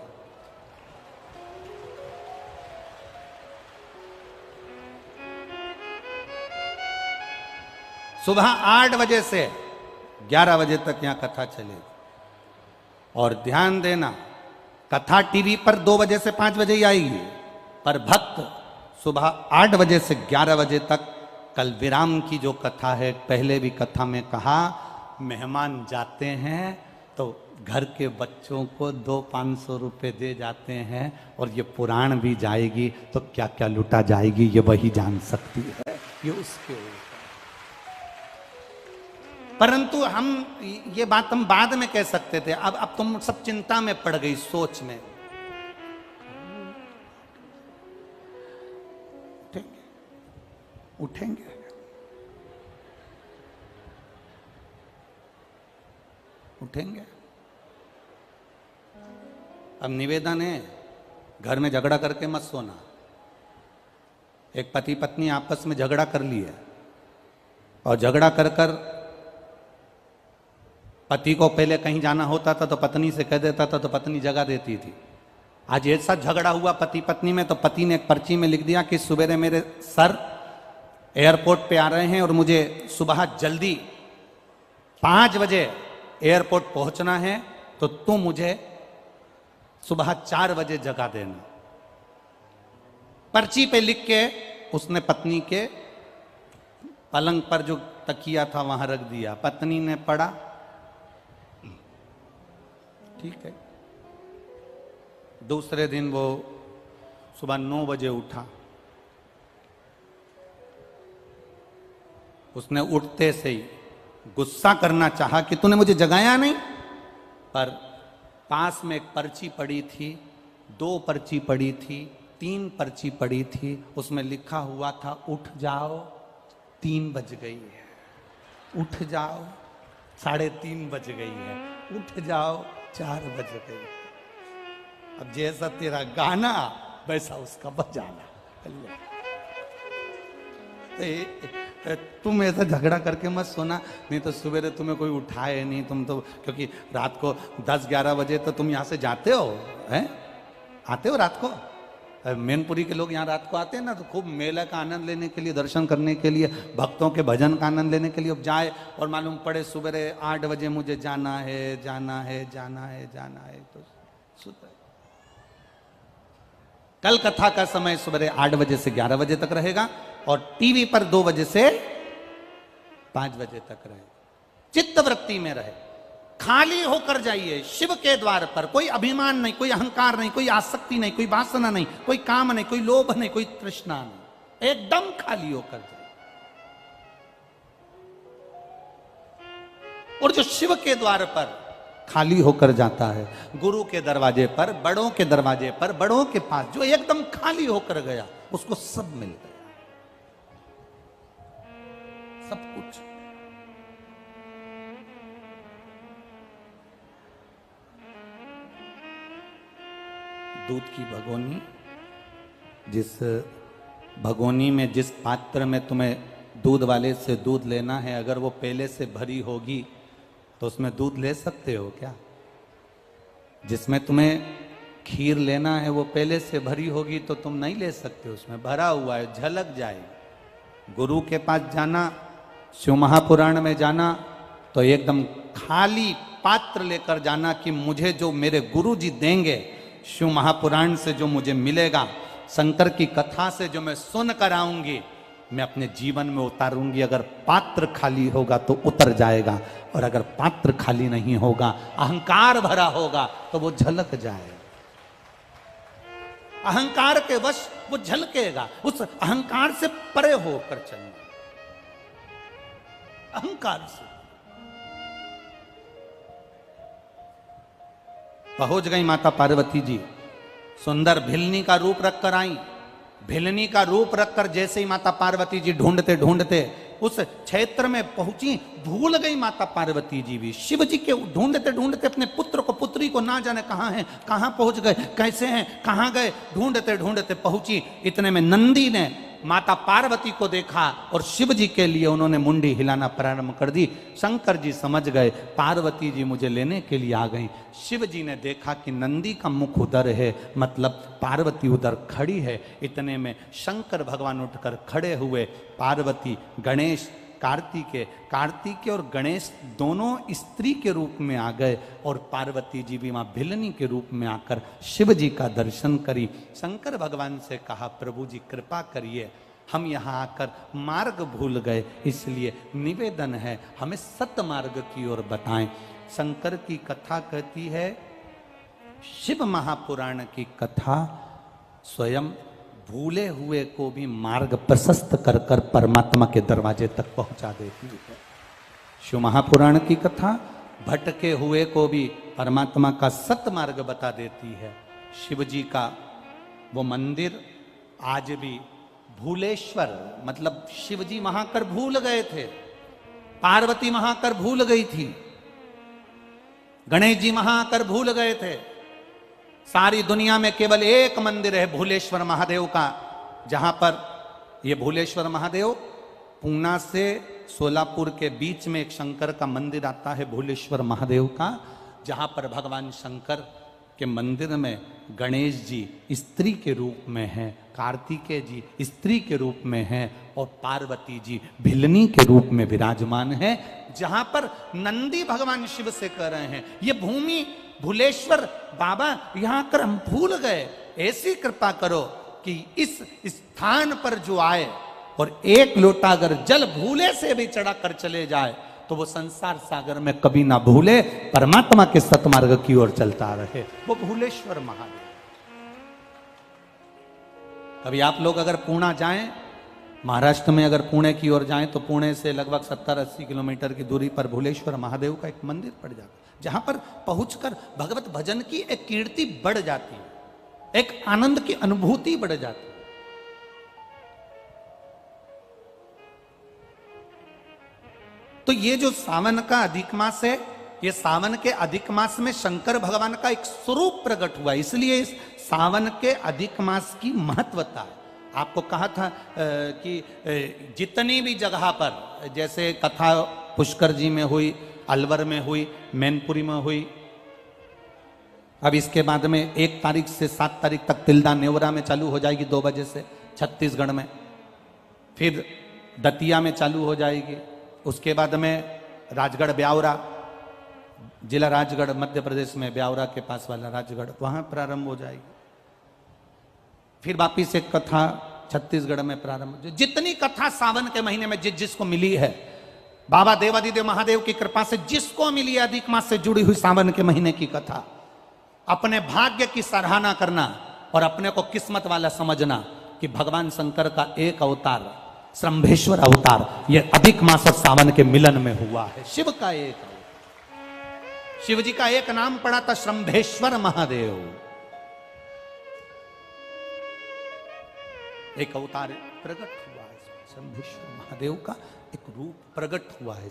सुबह 8 बजे से 11 बजे तक यहां कथा चलेगी। और ध्यान देना, कथा टीवी पर 2 बजे से 5 बजे ही आएगी, पर भक्त सुबह 8 बजे से 11 बजे तक। कल विराम की जो कथा है, पहले भी कथा में कहा, मेहमान जाते हैं तो घर के बच्चों को 200-500 रुपए दे जाते हैं, और ये पुराण भी जाएगी तो क्या क्या लुटा जाएगी ये वही जान सकती है, ये उसके ऊपर। परंतु हम ये बात हम बाद में कह सकते थे, अब तुम सब चिंता में पड़ गई, सोच में। उठेंगे उठेंगे। अब निवेदन है, घर में झगड़ा करके मत सोना। एक पति पत्नी आपस में झगड़ा कर लिए, और झगड़ा कर कर पति को पहले कहीं जाना होता था तो पत्नी से कह देता था, तो पत्नी जगा देती थी। आज ऐसा झगड़ा हुआ पति पत्नी में, तो पति ने एक पर्ची में लिख दिया कि सवेरे मेरे सर एयरपोर्ट पे आ रहे हैं और मुझे सुबह जल्दी 5 बजे एयरपोर्ट पहुंचना है, तो तुम मुझे सुबह 4 बजे जगा देना। पर्ची पे लिख के उसने पत्नी के पलंग पर जो तकिया था वहां रख दिया। पत्नी ने पढ़ा, ठीक है। दूसरे दिन वो सुबह 9 बजे उठा। उसने उठते से ही गुस्सा करना चाहा कि तूने मुझे जगाया नहीं, पर पास में एक पर्ची पड़ी थी, 2 पर्ची पड़ी थी, 3 पर्ची पड़ी थी, उसमें लिखा हुआ था उठ जाओ 3 बज गई है, उठ जाओ 3:30 बज गई है, उठ जाओ 4 बज गई। अब जैसा तेरा गाना वैसा उसका बजाना। तुम ऐसा झगड़ा करके मत सोना, नहीं तो सवेरे तुम्हें कोई उठाए नहीं। तुम तो क्योंकि रात को 10-11 बजे तो तुम यहाँ से जाते हो, हैं आते हो रात को। मैनपुरी के लोग यहाँ रात को आते हैं ना, तो खूब मेला का आनंद लेने के लिए, दर्शन करने के लिए, भक्तों के भजन का आनंद लेने के लिए अब जाए और मालूम पड़े सवेरे 8 बजे मुझे जाना है, जाना है, जाना है, जाना है, तो सुबह कल कथा का समय सुबह 8 बजे से 11 बजे तक रहेगा और टीवी पर 2 बजे से 5 बजे तक रहे। चित्त वृत्ति में रहे, खाली होकर जाइए शिव के द्वार पर। कोई अभिमान नहीं, कोई अहंकार नहीं, कोई आसक्ति नहीं, कोई वासना नहीं, कोई काम नहीं, कोई लोभ नहीं, कोई तृष्णा नहीं, एकदम खाली होकर जाइए। और जो शिव के द्वार पर खाली होकर जाता है, गुरु के दरवाजे पर, बड़ों के दरवाजे पर, बड़ों के पास जो एकदम खाली होकर गया, उसको सब मिल गया, सब कुछ। दूध की भगोनी, जिस भगोनी में, जिस पात्र में तुम्हें दूध वाले से दूध लेना है, अगर वो पहले से भरी होगी तो उसमें दूध ले सकते हो क्या? जिसमें तुम्हें खीर लेना है वो पहले से भरी होगी तो तुम नहीं ले सकते, उसमें भरा हुआ है, झलक जाएगी। गुरु के पास जाना, शिव महापुराण में जाना तो एकदम खाली पात्र लेकर जाना कि मुझे जो मेरे गुरु जी देंगे, शिव महापुराण से जो मुझे मिलेगा, शंकर की कथा से जो मैं सुन कर आऊंगी, मैं अपने जीवन में उतारूंगी। अगर पात्र खाली होगा तो उतर जाएगा, और अगर पात्र खाली नहीं होगा, अहंकार भरा होगा, तो वो झलक जाएगा। अहंकार के वश वो झलकेगा। उस अहंकार से परे होकर चलना, अहंकार से। पहुंच गई माता पार्वती जी, सुंदर भिलनी का रूप रखकर आई। भिलनी का रूप रखकर जैसे ही माता पार्वती जी ढूंढते ढूंढते उस क्षेत्र में पहुंची, भूल गई माता पार्वती जी भी। शिव जी के ढूंढते ढूंढते अपने पुत्र को, पुत्री को ना जाने कहां है, कहां पहुंच गए, कैसे हैं, कहां गए, ढूंढते ढूंढते पहुंची। इतने में नंदी ने माता पार्वती को देखा और शिव जी के लिए उन्होंने मुंडी हिलाना प्रारंभ कर दी। शंकर जी समझ गए पार्वती जी मुझे लेने के लिए आ गई। शिव जी ने देखा कि नंदी का मुख उधर है, मतलब पार्वती उधर खड़ी है। इतने में शंकर भगवान उठकर खड़े हुए। पार्वती, गणेश, कार्तिकेय और गणेश दोनों स्त्री के रूप में आ गए और पार्वती जी भी वहां भिलनी के रूप में आकर शिव जी का दर्शन करी। शंकर भगवान से कहा, प्रभु जी कृपा करिए, हम यहाँ आकर मार्ग भूल गए, इसलिए निवेदन है हमें सत मार्ग की ओर बताएं। शंकर की कथा कहती है, शिव महापुराण की कथा स्वयं भूले हुए को भी मार्ग प्रशस्त कर कर परमात्मा के दरवाजे तक पहुंचा देती है। शिव महापुराण की कथा भटके हुए को भी परमात्मा का सत मार्ग बता देती है। शिव जी का वो मंदिर आज भी भूलेश्वर, मतलब शिव जी वहां कर भूल गए थे, पार्वती वहां कर भूल गई थी, गणेश जी वहां कर भूल गए थे। सारी दुनिया में केवल एक मंदिर है भूलेश्वर महादेव का, जहां पर ये भूलेश्वर महादेव, पूना से सोलापुर के बीच में एक शंकर का मंदिर आता है भूलेश्वर महादेव का, जहां पर भगवान शंकर के मंदिर में गणेश जी स्त्री के रूप में हैं, कार्तिकेय जी स्त्री के रूप में हैं और पार्वती जी भिलनी के रूप में विराजमान हैं। जहां पर नंदी भगवान शिव से कह रहे हैं, ये भूमि भूलेश्वर बाबा यहां कर हम भूल गए, ऐसी कृपा करो कि इस स्थान पर जो आए और एक लोटा अगर जल भूले से भी चढ़ा कर चले जाए तो वो संसार सागर में कभी ना भूले, परमात्मा के सतमार्ग की ओर चलता रहे। वो भूलेश्वर महादेव। कभी आप लोग अगर पुणे जाएं, महाराष्ट्र में अगर पुणे की ओर जाएं, तो पुणे से लगभग 70-80 किलोमीटर की दूरी पर भूलेश्वर महादेव का एक मंदिर पड़ जाता है, जहां पर पहुंचकर भगवत भजन की एक कीर्ति बढ़ जाती है, एक आनंद की अनुभूति बढ़ जाती है। तो ये जो सावन का अधिक मास है, ये सावन के अधिक मास में शंकर भगवान का एक स्वरूप प्रकट हुआ, इसलिए इस सावन के अधिक मास की महत्वता है। आपको कहा था कि जितनी भी जगह पर, जैसे कथा पुष्कर जी में हुई, अलवर में हुई, मैनपुरी में हुई, अब इसके बाद में 1 तारीख से 7 तारीख तक तिल्दा नेवरा में चालू हो जाएगी 2 बजे से छत्तीसगढ़ में, फिर दतिया में चालू हो जाएगी, उसके बाद में राजगढ़ ब्यावरा, जिला राजगढ़ मध्य प्रदेश में, ब्यावरा के पास वाला राजगढ़, वहां प्रारंभ हो जाएगी। फिर वापिस एक कथा छत्तीसगढ़ में प्रारंभ। जितनी कथा सावन के महीने में जिसको मिली है, बाबा देवादिदेव महादेव की कृपा से जिसको मिली है अधिक मास से जुड़ी हुई सावन के महीने की कथा, अपने भाग्य की सराहना करना और अपने को किस्मत वाला समझना कि भगवान शंकर का एक अवतार, श्रंभेश्वर अवतार, यह अधिक मास और सावन के मिलन में हुआ है। शिव का एक अवतार, शिव जी का एक नाम पड़ा था श्रंभेश्वर महादेव, एक अवतार प्रकट हुआ है, श्रंभेश्वर महादेव का एक रूप प्रकट हुआ है।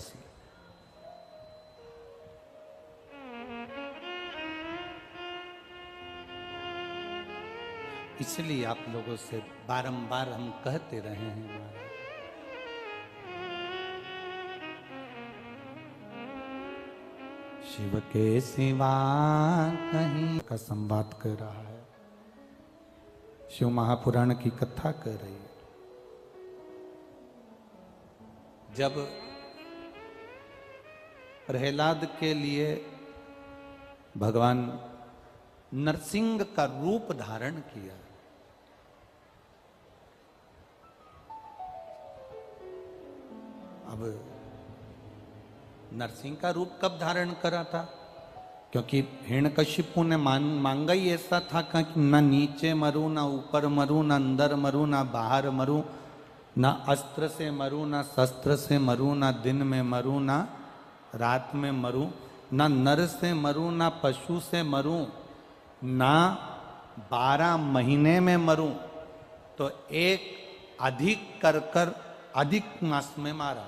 इसलिए आप लोगों से बारंबार हम कहते रहे हैं महाराज, शिव के सिवा कहीं का संवाद कर रहा है, शिव महापुराण की कथा कर रही है। जब प्रहलाद के लिए भगवान नरसिंह का रूप धारण किया, अब नरसिंह का रूप कब धारण करा था? क्योंकि हिरण्यकशिपु ने मांगा ही ऐसा था कि ना नीचे मरूं, ना ऊपर मरूं, ना अंदर मरूं, ना बाहर मरूं, ना अस्त्र से मरूं, ना शस्त्र से मरूं, ना दिन में मरूं, ना रात में मरूं, ना नर से मरूं, ना पशु से मरूं, ना 12 महीने में मरूं, तो एक अधिक कर अधिक मास में मारा।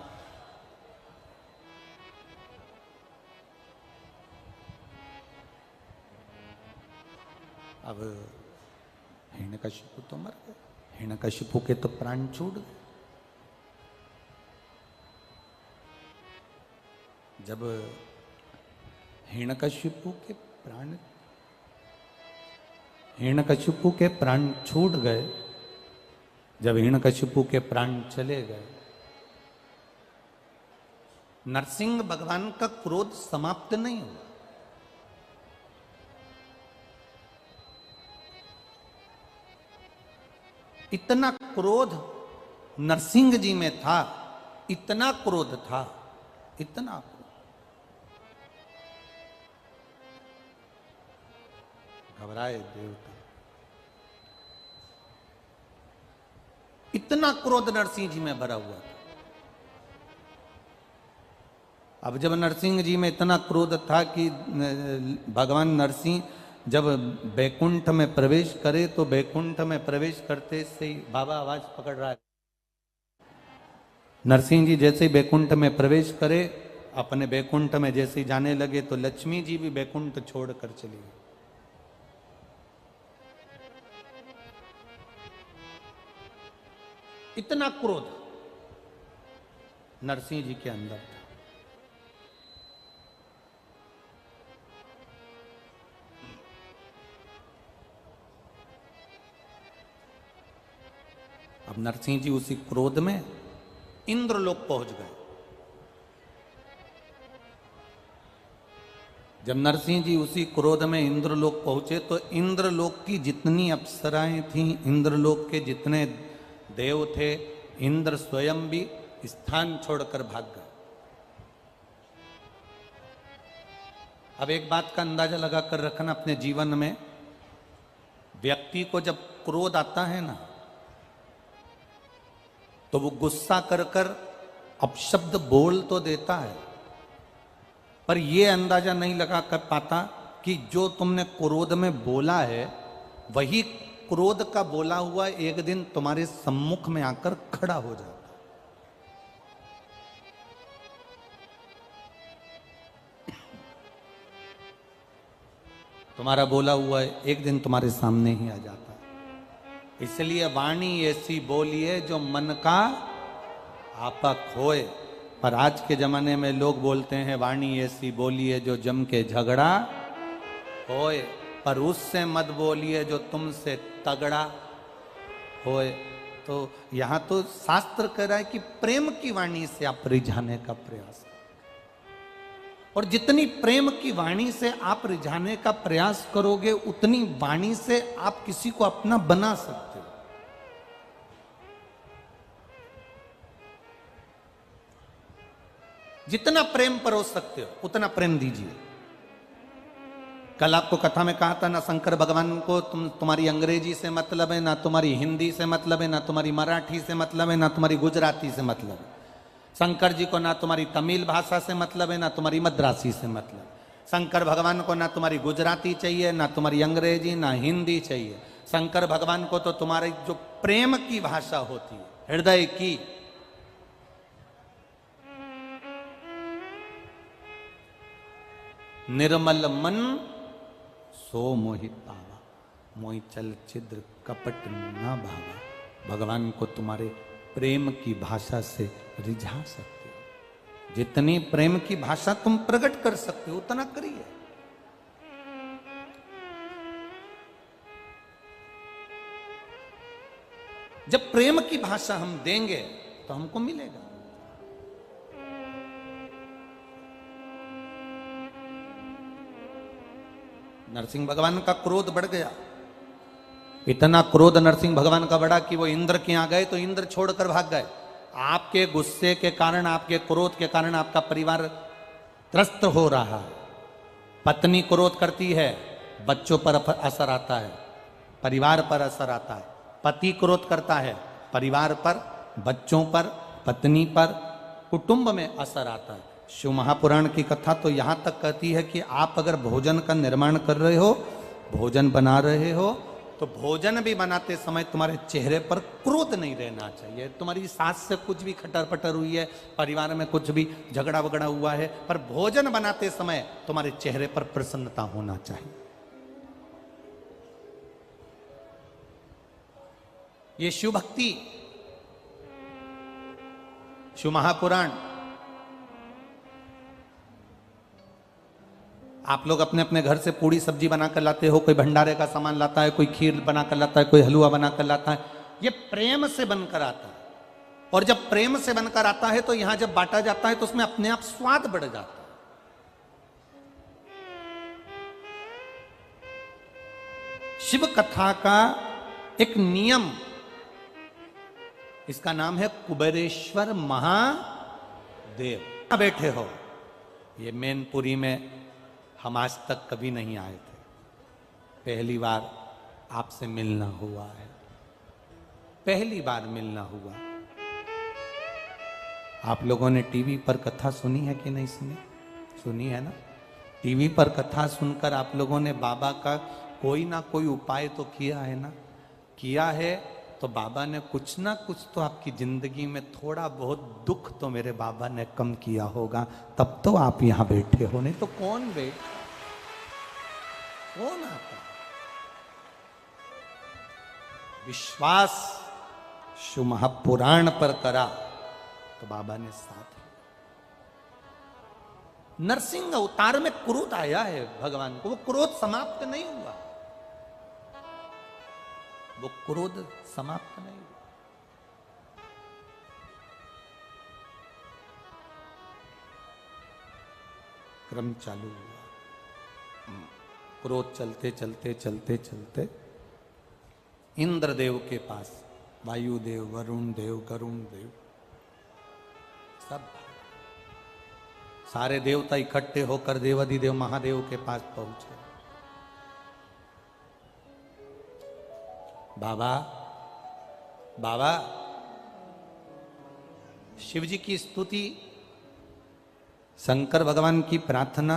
अब हिरण्यकशिपु तो मर गए, हिरण्यकशिपु के तो प्राण छूट गए। जब हिरण्यकशिपु के प्राण छूट गए, जब हिरण्यकशिपु के प्राण चले गए, नरसिंह भगवान का क्रोध समाप्त नहीं हुआ। इतना क्रोध नरसिंह जी में था, इतना क्रोध था, इतना क्रोध। घबराए देवता, इतना क्रोध नरसिंह जी में भरा हुआ था। अब जब नरसिंह जी में इतना क्रोध था कि भगवान नरसिंह जब बैकुंठ में प्रवेश करे, तो बैकुंठ में प्रवेश करते से ही बाबा आवाज पकड़ रहा है, नरसिंह जी जैसे ही बैकुंठ में प्रवेश करे, अपने बैकुंठ में जैसे ही जाने लगे, तो लक्ष्मी जी भी बैकुंठ छोड़कर चली गई। इतना क्रोध नरसिंह जी के अंदर था। अब नरसिंह जी उसी क्रोध में इंद्रलोक पहुंच गए। जब नरसिंह जी उसी क्रोध में इंद्रलोक पहुंचे, तो इंद्रलोक की जितनी अप्सराएं थीं, इंद्रलोक के जितने देव थे, इंद्र स्वयं भी स्थान छोड़कर भाग गए। अब एक बात का अंदाजा लगा कर रखना अपने जीवन में, व्यक्ति को जब क्रोध आता है ना, तो वो गुस्सा कर कर अपशब्द बोल तो देता है, पर ये अंदाजा नहीं लगा कर पाता कि जो तुमने क्रोध में बोला है वही क्रोध का बोला हुआ एक दिन तुम्हारे सम्मुख में आकर खड़ा हो जाता। तुम्हारा बोला हुआ एक दिन तुम्हारे सामने ही आ जाता है। इसलिए वाणी ऐसी बोलिए जो मन का आपा खोए। पर आज के जमाने में लोग बोलते हैं वाणी ऐसी बोलिए जो जम के झगड़ा होए, पर उससे मत बोलिए जो तुमसे तगड़ा होए। तो यहां तो शास्त्र कह रहा है कि प्रेम की वाणी से आप रिझाने का प्रयास, और जितनी प्रेम की वाणी से आप रिझाने का प्रयास करोगे उतनी वाणी से आप किसी को अपना बना सकते हो। जितना प्रेम परोस सकते हो उतना प्रेम दीजिए। कल आपको कथा में कहा था ना, शंकर भगवान को तुम्हारी अंग्रेजी से मतलब है, ना तुम्हारी हिंदी से मतलब है, ना तुम्हारी मराठी से मतलब है, ना तुम्हारी गुजराती से मतलब है। शंकर जी को ना तुम्हारी तमिल भाषा से मतलब है, ना तुम्हारी मद्रासी से मतलब। शंकर भगवान को ना तुम्हारी गुजराती चाहिए, ना तुम्हारी अंग्रेजी, ना हिंदी चाहिए। शंकर भगवान को तो तुम्हारी जो प्रेम की भाषा होती है, हृदय की, निर्मल मन सो मोहित पावा, मोहि चल छिद्र कपट ना भावा। भगवान को तुम्हारे प्रेम की भाषा से रिझा सकते हो। जितनी प्रेम की भाषा तुम प्रकट कर सकते हो उतना करिए। जब प्रेम की भाषा हम देंगे तो हमको मिलेगा। नरसिंह भगवान का क्रोध बढ़ गया, इतना क्रोध नरसिंह भगवान का बढ़ा कि वो इंद्र के यहां गए तो इंद्र छोड़कर भाग गए। आपके गुस्से के कारण, आपके क्रोध के कारण आपका परिवार त्रस्त हो रहा है। पत्नी क्रोध करती है, बच्चों पर असर आता है, परिवार पर असर आता है। पति क्रोध करता है, परिवार पर, बच्चों पर, पत्नी पर, कुटुंब में असर आता है। शिव महापुराण की कथा तो यहां तक कहती है कि आप अगर भोजन का निर्माण कर रहे हो, भोजन बना रहे हो, तो भोजन भी बनाते समय तुम्हारे चेहरे पर क्रोध नहीं रहना चाहिए। तुम्हारी सास से कुछ भी खटर पटर हुई है, परिवार में कुछ भी झगड़ा वगड़ा हुआ है, पर भोजन बनाते समय तुम्हारे चेहरे पर प्रसन्नता होना चाहिए। ये शिव भक्ति, शिव महापुराण, आप लोग अपने अपने घर से पूड़ी सब्जी बनाकर लाते हो, कोई भंडारे का सामान लाता है, कोई खीर बनाकर लाता है, कोई हलवा बनाकर लाता है। ये प्रेम से बनकर आता है, और जब प्रेम से बनकर आता है तो यहां जब बांटा जाता है तो उसमें अपने आप स्वाद बढ़ जाता है। शिव कथा का एक नियम, इसका नाम है कुबेरेश्वर महादेव। बैठे हो, ये मैनपुरी में हम आज तक कभी नहीं आए थे, पहली बार आपसे मिलना हुआ है, पहली बार मिलना हुआ। आप लोगों ने टीवी पर कथा सुनी है कि नहीं सुनी? सुनी है ना। टीवी पर कथा सुनकर आप लोगों ने बाबा का कोई ना कोई उपाय तो किया है ना। किया है तो बाबा ने कुछ ना कुछ तो आपकी जिंदगी में थोड़ा बहुत दुख तो मेरे बाबा ने कम किया होगा, तब तो आप यहां बैठे हो, नहीं तो कौन आता? विश्वास शिव महापुराण पर करा तो बाबा ने साथ। नरसिंह अवतार में क्रोध आया है भगवान को, वो क्रोध समाप्त नहीं हुआ, वो क्रोध समाप्त नहीं हुआ। क्रम चालू हुआ। क्रोध चलते चलते चलते चलते इंद्रदेव के पास, वायुदेव, वरुण देव, गरुण देव, सारे देवता इकट्ठे होकर देवाधिदेव महादेव के पास पहुंचे। बाबा बाबा, शिव जी की स्तुति, शंकर भगवान की प्रार्थना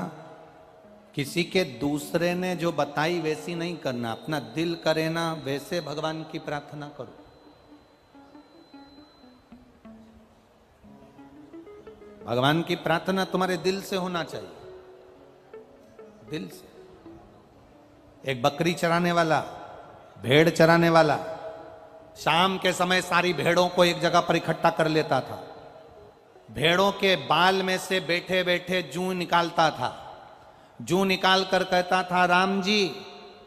किसी के दूसरे ने जो बताई वैसी नहीं करना, अपना दिल करे ना वैसे भगवान की प्रार्थना करो। भगवान की प्रार्थना तुम्हारे दिल से होना चाहिए, दिल से। एक बकरी चराने वाला, भेड़ चराने वाला शाम के समय सारी भेड़ों को एक जगह पर इकट्ठा कर लेता था। भेड़ों के बाल में से बैठे बैठे जूं निकालता था। जूं निकाल कर कहता था, राम जी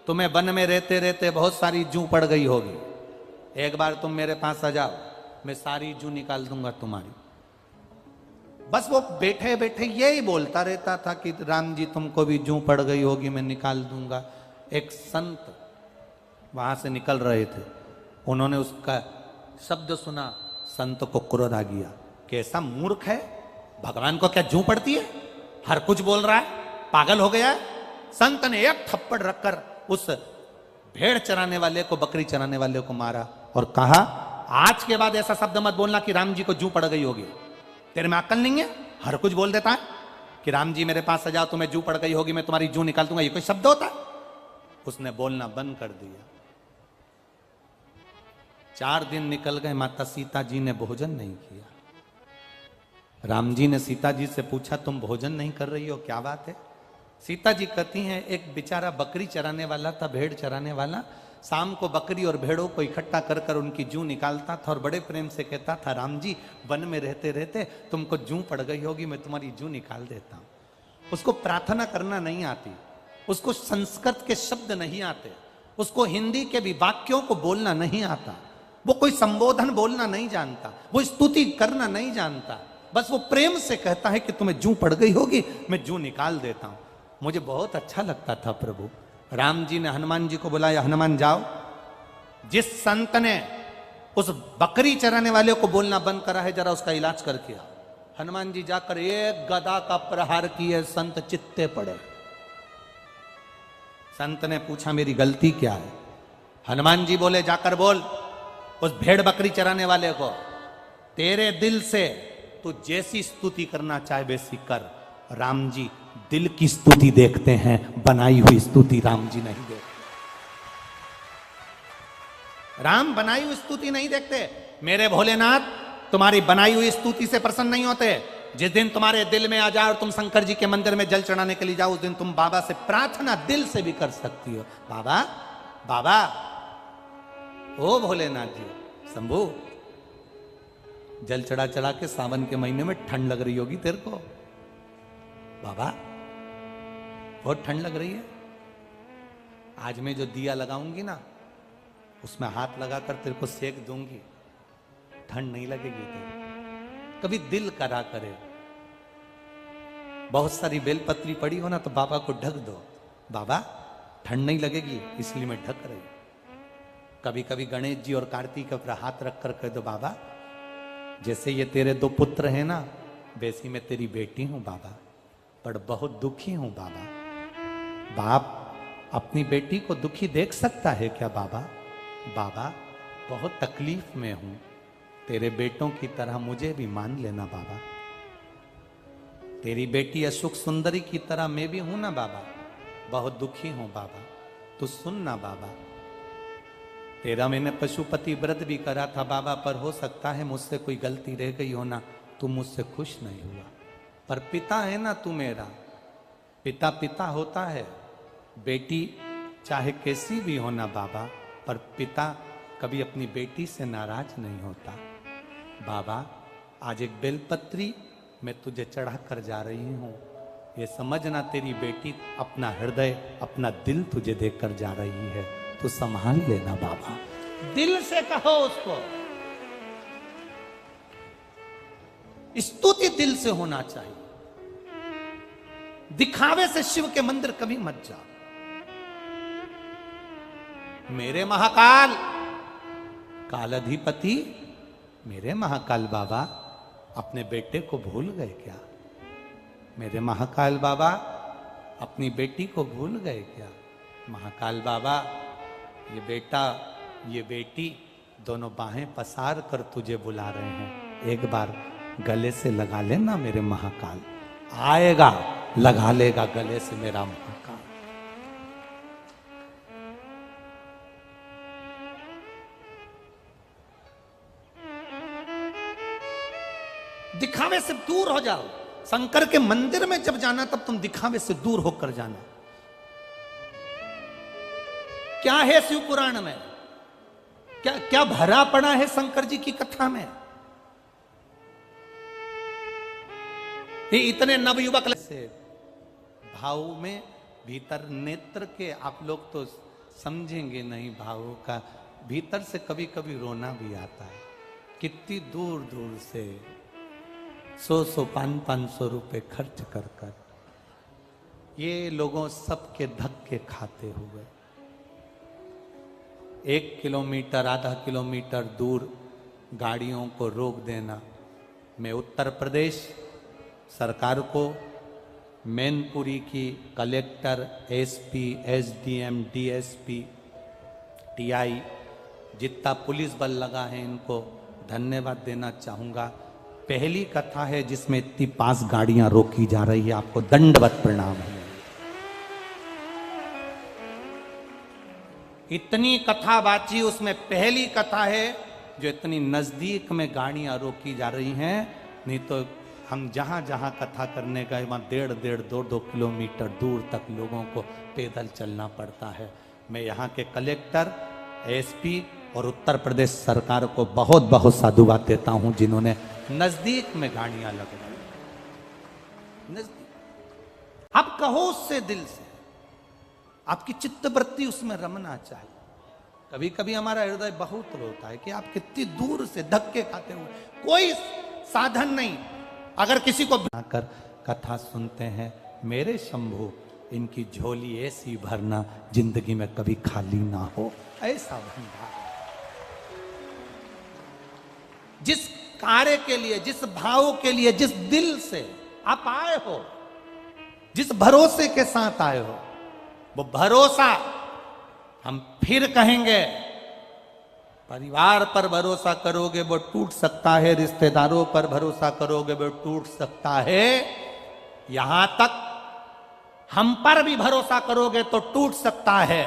तुम्हें वन में रहते रहते बहुत सारी जूं पड़ गई होगी, एक बार तुम मेरे पास आ जाओ, मैं सारी जूं निकाल दूंगा तुम्हारी। बस वो बैठे बैठे यही बोलता रहता था कि राम जी तुमको भी जूं पड़ गई होगी, मैं निकाल दूंगा। एक संत वहां से निकल रहे थे, उन्होंने उसका शब्द सुना, संत को क्रोध आ गया। कैसा मूर्ख है, भगवान को क्या जूं पड़ती है, हर कुछ बोल रहा है, पागल हो गया है। संत ने एक थप्पड़ रखकर उस भेड़ चराने वाले को, बकरी चराने वाले को मारा और कहा, आज के बाद ऐसा शब्द मत बोलना कि राम जी को जूं पड़ गई होगी। तेरे में अक्ल नहीं है, हर कुछ बोल देता है कि राम जी मेरे पास आ जाओ, तुम्हें जूं पड़ गई होगी, मैं तुम्हारी जूं निकाल दूंगा। ये कोई शब्द होता है? उसने बोलना बंद कर दिया। 4 दिन निकल गए, माता सीता जी ने भोजन नहीं किया। राम जी ने सीता जी से पूछा, तुम भोजन नहीं कर रही हो, क्या बात है? सीता जी कहती हैं, एक बेचारा बकरी चराने वाला था, भेड़ चराने वाला, शाम को बकरी और भेड़ों को इकट्ठा कर कर उनकी जूं निकालता था और बड़े प्रेम से कहता था, राम जी वन में रहते रहते तुमको जूं पड़ गई होगी, मैं तुम्हारी जूं निकाल देता हूं। उसको प्रार्थना करना नहीं आती, उसको संस्कृत के शब्द नहीं आते, उसको हिंदी के भी वाक्यों को बोलना नहीं आता, वो कोई संबोधन बोलना नहीं जानता, वो स्तुति करना नहीं जानता, बस वो प्रेम से कहता है कि तुम्हें जूं पड़ गई होगी, मैं जूं निकाल देता हूं। मुझे बहुत अच्छा लगता था प्रभु। राम जी ने हनुमान जी को बुलाया, हनुमान जाओ, जिस संत ने उस बकरी चराने वाले को बोलना बंद करा है, जरा उसका इलाज करके आओ। हनुमान जी जाकर एक गदा का प्रहार किए, संत चित्ते पड़े। संत ने पूछा, मेरी गलती क्या है? हनुमान जी बोले, जाकर बोल उस भेड़ बकरी चराने वाले को, तेरे दिल से तू जैसी स्तुति करना चाहे वैसी कर। राम जी दिल की स्तुति देखते हैं, बनाई हुई स्तुति राम जी नहीं देखते। राम बनाई हुई स्तुति नहीं देखते। मेरे भोलेनाथ तुम्हारी बनाई हुई स्तुति से प्रसन्न नहीं होते। जिस दिन तुम्हारे दिल में आ जाए और तुम शंकर जी के मंदिर में जल चढ़ाने के लिए जाओ, उस दिन तुम बाबा से प्रार्थना दिल से भी कर सकती हो। बाबा बाबा, ओ भोलेनाथ जी, शंभू, जल चढ़ा चढ़ा के सावन के महीने में ठंड लग रही होगी तेरे को। बाबा बहुत ठंड लग रही है, आज मैं जो दिया लगाऊंगी ना, उसमें हाथ लगाकर तेरे को सेक दूंगी, ठंड नहीं लगेगी तेरे। कभी दिल करा करे, बहुत सारी बेलपत्री पड़ी हो ना तो बाबा को ढक दो, बाबा ठंड नहीं लगेगी इसलिए मैं ढक रही। कभी कभी गणेश जी और कार्तिक पर हाथ रखकर कह दो, बाबा जैसे ये तेरे 2 पुत्र हैं ना, वैसी मैं तेरी बेटी हूं बाबा, पर बहुत दुखी हूं बाबा। बाप अपनी बेटी को दुखी देख सकता है क्या बाबा? बाबा बहुत तकलीफ में हूं, तेरे बेटों की तरह मुझे भी मान लेना बाबा। तेरी बेटी अशोक सुंदरी की तरह मैं भी हूं ना बाबा, बहुत दुखी हूं बाबा, तू सुन ना बाबा। तेरा मैंने पशुपति व्रत भी करा था बाबा, पर हो सकता है मुझसे कोई गलती रह गई हो ना, तू मुझसे खुश नहीं हुआ। पर पिता है ना तू मेरा, पिता पिता होता है। बेटी चाहे कैसी भी हो ना बाबा, पर पिता कभी अपनी बेटी से नाराज नहीं होता। बाबा आज एक बेलपत्री मैं तुझे चढ़ा कर जा रही हूं, ये समझना तेरी बेटी अपना हृदय, अपना दिल तुझे देकर जा रही है, तो संभाल लेना बाबा। दिल से कहो उसको, स्तुति दिल से होना चाहिए। दिखावे से शिव के मंदिर कभी मत जाओ। मेरे महाकाल कालाधिपति, मेरे महाकाल बाबा अपने बेटे को भूल गए क्या? मेरे महाकाल बाबा अपनी बेटी को भूल गए क्या? महाकाल बाबा, ये बेटा ये बेटी दोनों बाहें पसार कर तुझे बुला रहे हैं, एक बार गले से लगा लेना मेरे महाकाल। आएगा, लगा लेगा गले से मेरा महाकाल। दिखावे से दूर हो जाओ। शंकर के मंदिर में जब जाना तब तुम दिखावे से दूर होकर जाना। क्या है शिव पुराण में, क्या क्या भरा पड़ा है शंकर जी की कथा में? ये इतने नवयुवक से भाव में भीतर नेत्र के, आप लोग तो समझेंगे नहीं भावों का, भीतर से कभी कभी रोना भी आता है। कितनी दूर दूर से 100 500 रुपए खर्च कर कर ये लोगों सबके धक्के खाते हुए 1 किलोमीटर आधा किलोमीटर दूर गाड़ियों को रोक देना। मैं उत्तर प्रदेश सरकार को, मैनपुरी की collector, SP, SDM, DSP, TI, जितना पुलिस बल लगा है इनको धन्यवाद देना चाहूंगा। पहली कथा है जिसमें इतनी 5 गाड़ियां रोकी जा रही है, आपको दंडवत प्रणाम है। इतनी कथा बाची, उसमें पहली कथा है जो इतनी नजदीक में गाड़ियां रोकी जा रही हैं। नहीं तो हम जहां जहां कथा करने गए वहां 1.5 2 किलोमीटर दूर तक लोगों को पैदल चलना पड़ता है। मैं यहाँ के कलेक्टर, एसपी और उत्तर प्रदेश सरकार को बहुत बहुत साधुवाद देता हूं जिन्होंने नजदीक में गाड़ियां लगाई। नजदीक आप कहो उससे दिल से, आपकी चित्तवृत्ति उसमें रमना चाहिए। कभी कभी हमारा हृदय बहुत रोता है कि आप कितनी दूर से धक्के खाते हुए, कोई साधन नहीं, अगर किसी को आकर कथा suनते हैं, मेरे शंभु इनकी झोली ऐसी भरना जिंदगी में कभी खाली ना हो, ऐसा भंडार। जिस कार्य के लिए, जिस भाव के लिए, जिस दिल से आप आए हो, जिस भरोसे के साथ आए हो, वो भरोसा हम फिर कहेंगे, परिवार पर भरोसा करोगे वो टूट सकता है, रिश्तेदारों पर भरोसा करोगे वो टूट सकता है, यहां तक हम पर भी भरोसा करोगे तो टूट सकता है,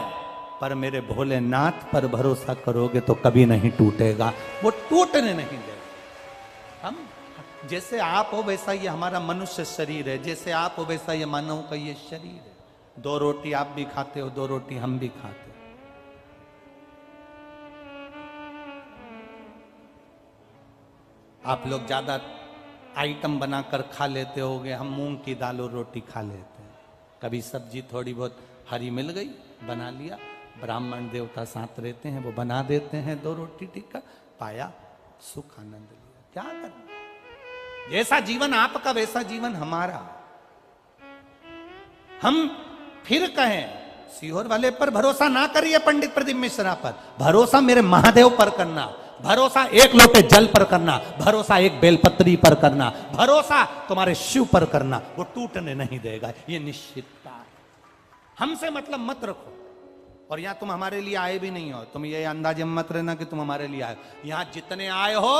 पर मेरे भोलेनाथ पर भरोसा करोगे तो कभी नहीं टूटेगा, वो टूटने नहीं देगा। हम जैसे आप हो वैसा ये हमारा मनुष्य शरीर है, जैसे आप हो वैसा ये मानव का ये शरीर है। 2 रोटी आप भी खाते हो, 2 रोटी हम भी खाते हो। आप लोग ज्यादा आइटम बनाकर खा लेते होगे, हम मूंग की दाल और रोटी खा लेते हैं। कभी सब्जी थोड़ी बहुत हरी मिल गई, बना लिया, ब्राह्मण देवता साथ रहते हैं वो बना देते हैं 2 रोटी टिक्का, पाया, सुख आनंद लिया। क्या करना, जैसा जीवन आपका वैसा जीवन हमारा। हम फिर कहें, सीहोर वाले पर भरोसा ना करिए, पंडित प्रदीप मिश्रा पर भरोसा मेरे महादेव पर करना, भरोसा 1 लोटे जल पर करना, भरोसा 1 बेलपत्री पर करना, भरोसा तुम्हारे शिव पर करना, वो टूटने नहीं देगा, ये निश्चितता है। हमसे मतलब मत रखो, और यहां तुम हमारे लिए आए भी नहीं हो, तुम ये अंदाजे मत रहना कि तुम हमारे लिए आए। यहां जितने आए हो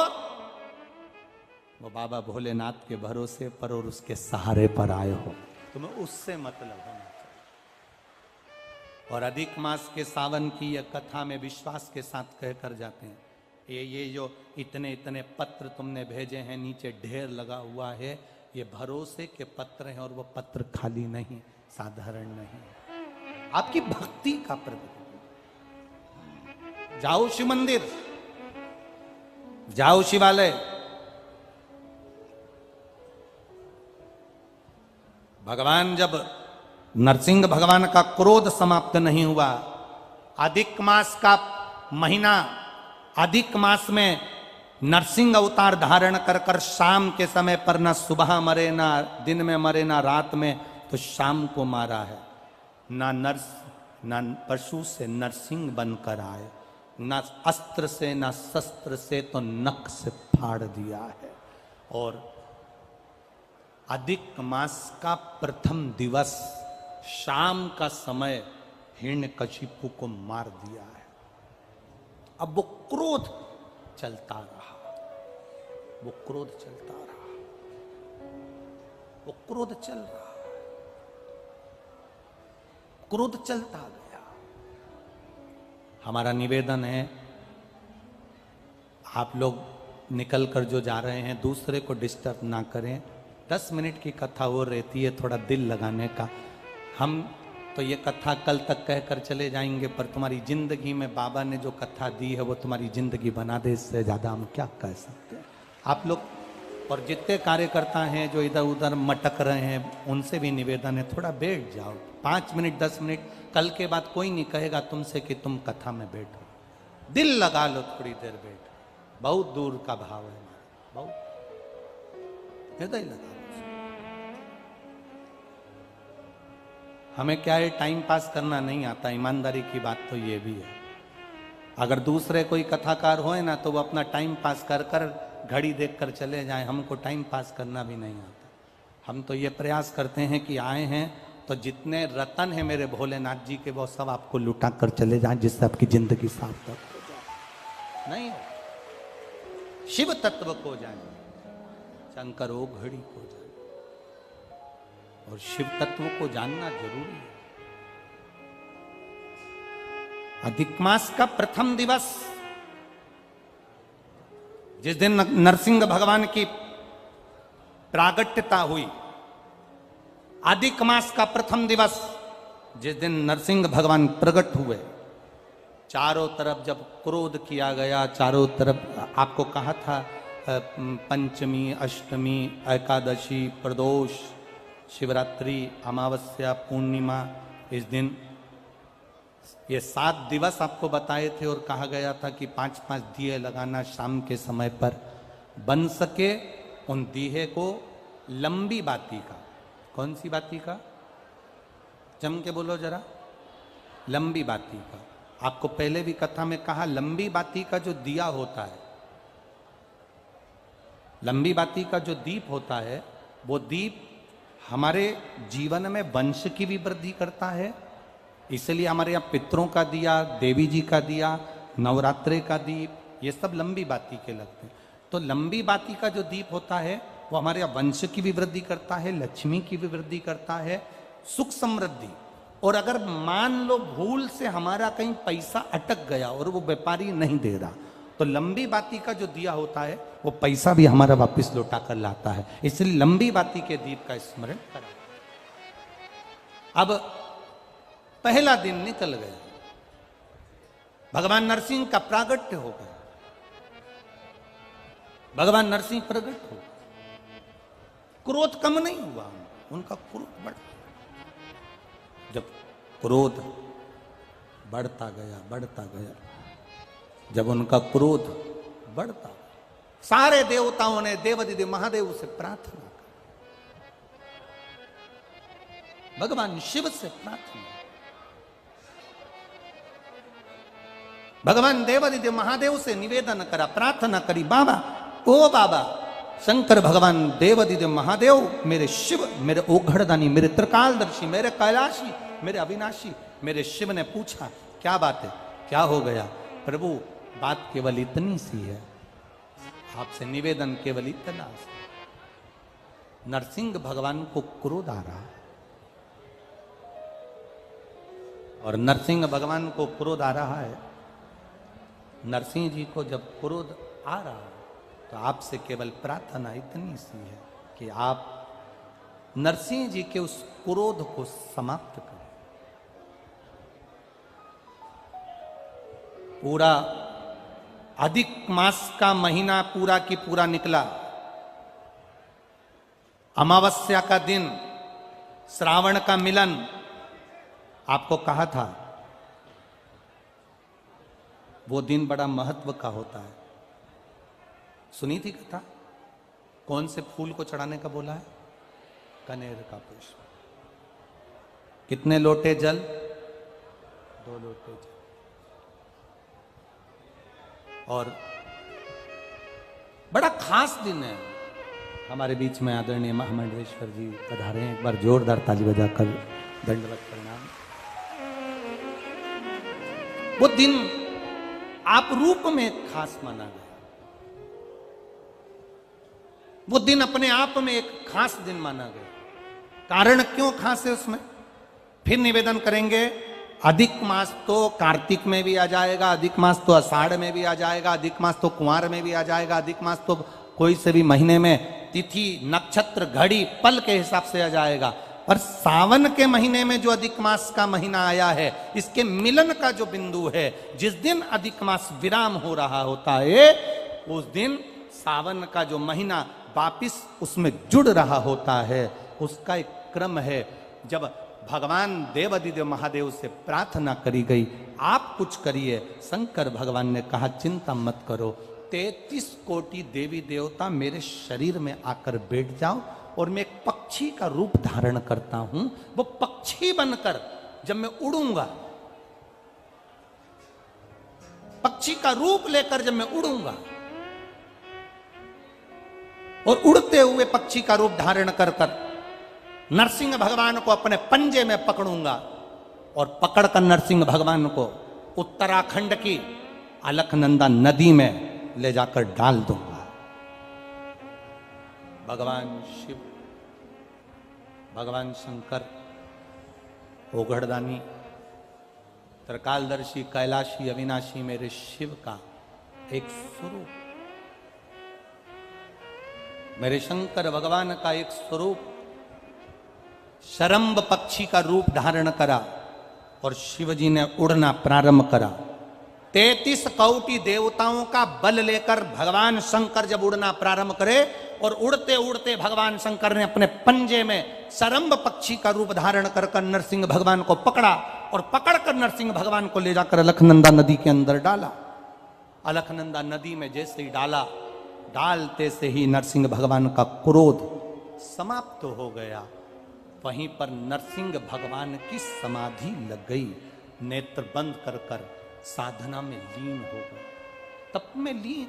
वो बाबा भोलेनाथ के भरोसे पर और उसके सहारे पर आए हो, तुम्हें उससे मतलब होना चाहिए। और अधिक मास के सावन की यह कथा में विश्वास के साथ कहकर जाते हैं, ये जो इतने इतने पत्र तुमने भेजे हैं, नीचे ढेर लगा हुआ है, ये भरोसे के पत्र हैं, और वो पत्र खाली नहीं, साधारण नहीं, आपकी भक्ति का प्रतीक। जाओ शिव मंदिर, जाओ शिवालय, भगवान जब नरसिंह भगवान का क्रोध समाप्त नहीं हुआ, अधिक मास का महीना, अधिक मास में नरसिंह अवतार धारण कर कर शाम के समय पर ना सुबह मरे, ना दिन में मरे, ना रात में, तो शाम को मारा है। ना पशु से नरसिंह बनकर आए, ना अस्त्र से ना शस्त्र से, तो नख से फाड़ दिया है। और अधिक मास का प्रथम दिवस, शाम का समय हिरण्यकशिपु को मार दिया है। अब वो क्रोध चलता रहा, वो क्रोध चलता रहा, वो क्रोध चल रहा, क्रोध चलता गया। हमारा निवेदन है, आप लोग निकल कर जो जा रहे हैं दूसरे को डिस्टर्ब ना करें। 10 मिनट की कथा हो रहती है, थोड़ा दिल लगाने का। हम तो ये कथा कल तक कहकर चले जाएंगे, पर तुम्हारी जिंदगी में बाबा ने जो कथा दी है वो तुम्हारी जिंदगी बना दे, इससे ज्यादा हम क्या कह सकते हैं। आप लोग और जितने कार्यकर्ता हैं जो इधर उधर मटक रहे हैं, उनसे भी निवेदन है, थोड़ा बैठ जाओ 5 मिनट 10 मिनट। कल के बाद कोई नहीं कहेगा तुमसे कि तुम कथा में बैठो, दिल लगा लो, थोड़ी देर बैठो। बहुत दूर का भाव है हमारा, बहुत हृदय लगा। हमें क्या है, टाइम पास करना नहीं आता, ईमानदारी की बात तो ये भी है। अगर दूसरे कोई कथाकार होए ना तो वो अपना टाइम पास कर कर घड़ी देखकर चले जाएं, हमको टाइम पास करना भी नहीं आता। हम तो ये प्रयास करते हैं कि आए हैं तो जितने रतन हैं मेरे भोलेनाथ जी के, वो सब आपको लुटा कर चले जाएं, जिससे आपकी जिंदगी सार्थक हो जाए। नहीं हो, शिव तत्व को जाने, शंकर ओ घड़ी को जाने, और शिव तत्व को जानना जरूरी है। अधिक मास का प्रथम दिवस, जिस दिन नरसिंह भगवान की प्रागट्यता हुई, अधिक मास का प्रथम दिवस जिस दिन नरसिंह भगवान प्रकट हुए, चारों तरफ जब क्रोध किया गया, चारों तरफ आपको कहा था पंचमी, अष्टमी, एकादशी, प्रदोष, शिवरात्रि, अमावस्या, पूर्णिमा, इस दिन ये 7 दिवस आपको बताए थे और कहा गया था कि 5-5 दिए लगाना शाम के समय पर, बन सके उन दिए को लंबी बाती का। कौन सी बाती का? जम के बोलो जरा। लंबी बाती का। आपको पहले भी कथा में कहा, लंबी बाती का जो दिया होता है, लंबी बाती का जो दीप होता है, वो दीप हमारे जीवन में वंश की भी वृद्धि करता है। इसलिए हमारे यहाँ पितरों का दिया, देवी जी का दिया, नवरात्रे का दीप, ये सब लंबी बाती के लगते हैं। तो लंबी बाती का जो दीप होता है वो हमारे यहाँ वंश की भी वृद्धि करता है, लक्ष्मी की भी वृद्धि करता है, सुख समृद्धि। और अगर मान लो भूल से हमारा कहीं पैसा अटक गया और वो व्यापारी नहीं दे रहा, तो लंबी बाती का जो दिया होता है वो पैसा भी हमारा वापस लौटा कर लाता है। इसलिए लंबी बाती के दीप का स्मरण करा। अब पहला दिन निकल गया, भगवान नरसिंह का प्रागट्य हो गया, भगवान नरसिंह प्रकट हो, क्रोध कम नहीं हुआ, उनका क्रोध बढ़ गया। जब क्रोध बढ़ता गया, जब उनका क्रोध बढ़ता, सारे देवताओं ने देवाधिदेव महादेव से प्रार्थना की, भगवान शिव से प्रार्थना, भगवान देवाधिदेव महादेव से निवेदन करा, प्रार्थना करी, बाबा, ओ बाबा शंकर भगवान देवाधिदेव महादेव, मेरे शिव, मेरे ओघड़दानी, मेरे त्रिकालदर्शी, मेरे कैलाशी, मेरे अविनाशी। मेरे शिव ने पूछा, क्या बात है, क्या हो गया? प्रभु, बात केवल इतनी सी है, आपसे निवेदन केवल इतना सा। नरसिंह भगवान को क्रोध आ रहा, और नरसिंह भगवान को क्रोध आ रहा है, नरसिंह जी को जब क्रोध आ रहा है तो आपसे केवल प्रार्थना इतनी सी है कि आप नरसिंह जी के उस क्रोध को समाप्त करें। पूरा अधिक मास का महीना पूरा की पूरा निकला, अमावस्या का दिन, श्रावण का मिलन। आपको कहा था वो दिन बड़ा महत्व का होता है, सुनी थी कथा? कौन से फूल को चढ़ाने का बोला है? कनेर का पुष्प। कितने लोटे जल? 2 लोटे जल। और बड़ा खास दिन है, हमारे बीच में आदरणीय महामंडलेश्वर जी पधारे हैं। एक बार जोरदार ताली बजाकर दंडवत प्रणाम। वो दिन आप रूप में खास माना गया। वो दिन अपने आप में एक खास दिन माना गया। कारण क्यों खास है उसमें फिर निवेदन करेंगे। अधिक मास तो कार्तिक में भी आ जाएगा, अधिक मास तो आषाढ़ में भी आ जाएगा, अधिक मास तो कुंवार में भी आ जाएगा, अधिक मास तो कोई से भी महीने में तिथि नक्षत्र घड़ी पल के हिसाब से आ जाएगा। पर सावन के महीने में जो अधिक मास का महीना आया है, इसके मिलन का जो बिंदु है, जिस दिन अधिक मास विराम हो रहा होता है, उस दिन सावन का जो महीना वापिस उसमें जुड़ रहा होता है। उसका एक क्रम है। जब भगवान देवादिदेव महादेव से प्रार्थना करी गई, आप कुछ करिए। शंकर भगवान ने कहा चिंता मत करो, 33 कोटि देवी देवता मेरे शरीर में आकर बैठ जाओ और मैं एक पक्षी का रूप धारण करता हूं। वो पक्षी बनकर जब मैं उड़ूंगा, पक्षी का रूप लेकर जब मैं उड़ूंगा और उड़ते हुए पक्षी का रूप धारण कर नरसिंह भगवान को अपने पंजे में पकड़ूंगा और पकड़कर नरसिंह भगवान को उत्तराखंड की अलकनंदा नदी में ले जाकर डाल दूंगा। भगवान शिव, भगवान शंकर, ओघड़दानी, त्रिकालदर्शी, कैलाशी, अविनाशी मेरे शिव का एक स्वरूप, मेरे शंकर भगवान का एक स्वरूप शरंब पक्षी का रूप धारण करा और शिवजी ने उड़ना प्रारंभ करा। 33 कोटि देवताओं का बल लेकर भगवान शंकर जब उड़ना प्रारंभ करे और उड़ते उड़ते भगवान शंकर ने अपने पंजे में शरंब पक्षी का रूप धारण कर नरसिंह भगवान को पकड़ा और पकड़कर नरसिंह भगवान को ले जाकर अलकनंदा नदी के अंदर डाला। अलकनंदा नदी में जैसे ही डाला, डालते से ही नरसिंह भगवान का क्रोध समाप्त हो गया। वहीं पर नरसिंह भगवान की समाधि लग गई। नेत्र बंद कर साधना में लीन हो गए, तप में लीन।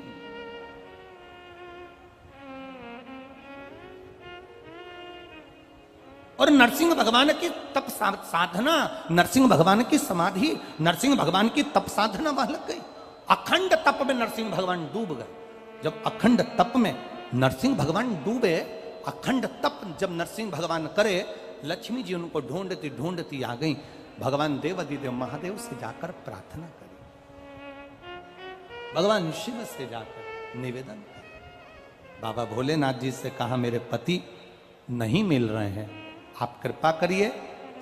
और नरसिंह भगवान की तप साधना, नरसिंह भगवान की समाधि, नरसिंह भगवान की तप साधना वहां लग गई। अखंड तप में नरसिंह भगवान डूब गए। जब अखंड तप में नरसिंह भगवान डूबे, अखंड तप जब नरसिंह भगवान करे, लक्ष्मी जी उनको ढूंढती ढूंढती आ गई। भगवान देवादिदेव महादेव से जाकर प्रार्थना करी, भगवान शिव से जाकर निवेदन करी। बाबा भोलेनाथ जी से कहा मेरे पति नहीं मिल रहे हैं, आप कृपा करिए।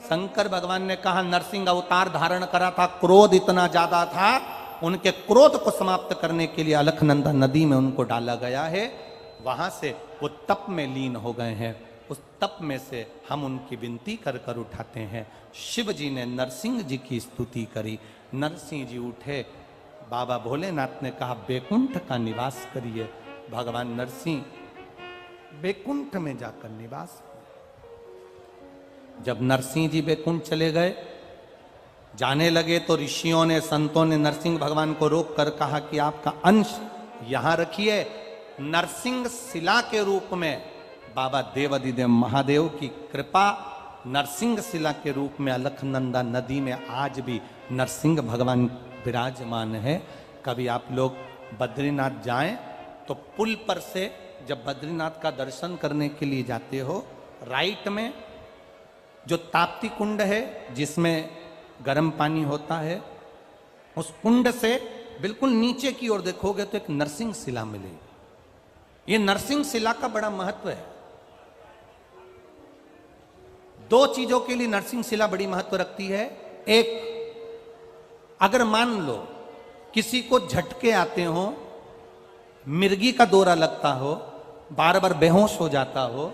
शंकर भगवान ने कहा नरसिंह अवतार धारण करा था, क्रोध इतना ज्यादा था, उनके क्रोध को समाप्त करने के लिए अलकनंदा नदी में उनको डाला गया है। वहां से वो तप में लीन हो गए हैं। उस तप में से हम उनकी विनती कर उठाते हैं। शिव जी ने नरसिंह जी की स्तुति करी। नरसिंह जी उठे। बाबा भोलेनाथ ने कहा बैकुंठ का निवास करिए। भगवान नरसिंह बैकुंठ में जाकर निवास। जब नरसिंह जी बैकुंठ चले गए, जाने लगे तो ऋषियों ने, संतों ने नरसिंह भगवान को रोक कर कहा कि आपका अंश यहां रखिए। नरसिंह शिला के रूप में बाबा देवादिदेव महादेव की कृपा, नरसिंह शिला के रूप में अलकनंदा नदी में आज भी नरसिंह भगवान विराजमान है। कभी आप लोग बद्रीनाथ जाएं तो पुल पर से जब बद्रीनाथ का दर्शन करने के लिए जाते हो, राइट में जो ताप्ती कुंड है जिसमें गर्म पानी होता है, उस कुंड से बिल्कुल नीचे की ओर देखोगे तो एक नरसिंह शिला मिलेगी। ये नरसिंह शिला का बड़ा महत्व है। दो चीजों के लिए नरसिंह शिला बड़ी महत्व रखती है। एक, अगर मान लो किसी को झटके आते हो, मिर्गी का दौरा लगता हो, बार बार बेहोश हो जाता हो,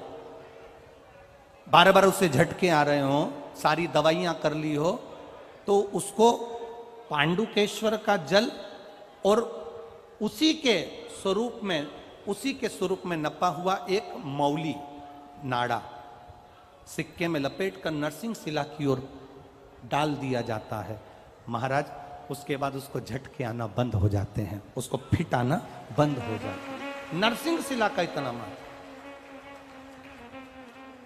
बार बार उसे झटके आ रहे हो, सारी दवाइयां कर ली हो, तो उसको पांडुकेश्वर का जल और उसी के स्वरूप में नपा हुआ एक मौली नाड़ा सिक्के में लपेट कर नरसिंह शिला की ओर डाल दिया जाता है। महाराज उसके बाद उसको झटके आना बंद हो जाते हैं, उसको फिट आना बंद हो जाता है। नरसिंह शिला का इतना महत्व।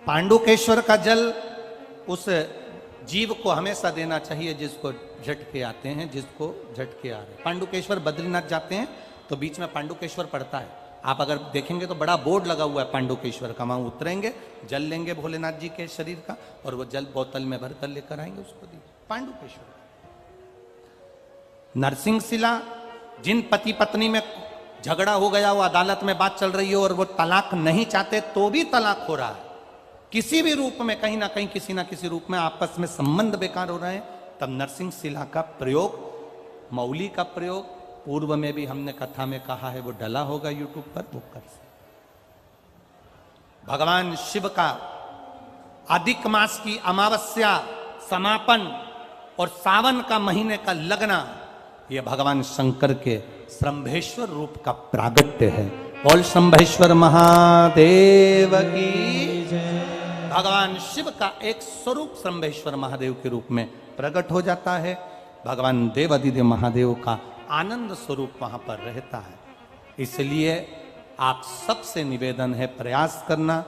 पांडुकेश्वर का जल उस जीव को हमेशा देना चाहिए जिसको झटके आते हैं, जिसको झटके आ रहे हैं। पांडुकेश्वर बद्रीनाथ जाते हैं तो बीच में पांडुकेश्वर पड़ता है, आप अगर देखेंगे तो बड़ा बोर्ड लगा हुआ है पांडुकेश्वर का। वहां उतरेंगे, जल लेंगे भोलेनाथ जी के शरीर का और वो जल बोतल में भर कर लेकर आएंगे, उसको दी पांडुकेश्वर। नरसिंह शिला, जिन पति पत्नी में झगड़ा हो गया, वो अदालत में बात चल रही है और वो तलाक नहीं चाहते तो भी तलाक हो रहा है, किसी भी रूप में, कहीं ना कहीं किसी ना किसी रूप में आपस में संबंध बेकार हो रहे हैं, तब नरसिंह शिला का प्रयोग, मौली का प्रयोग, पूर्व में भी हमने कथा में कहा है, वो डला होगा यूट्यूब पर, वो कर सकते। भगवान शिव का अधिक मास की अमावस्या समापन और सावन का महीने का लगना, यह भगवान शंकर के श्रंभेश्वर रूप का प्रागट्य है। बोल शंभेश्वर महादेव की जय। भगवान शिव का एक स्वरूप श्रंभेश्वर महादेव के रूप में प्रकट हो जाता है। भगवान देवादिदेव महादेव का आनंद स्वरूप वहां पर रहता है। इसलिए आप सबसे निवेदन है, प्रयास करना,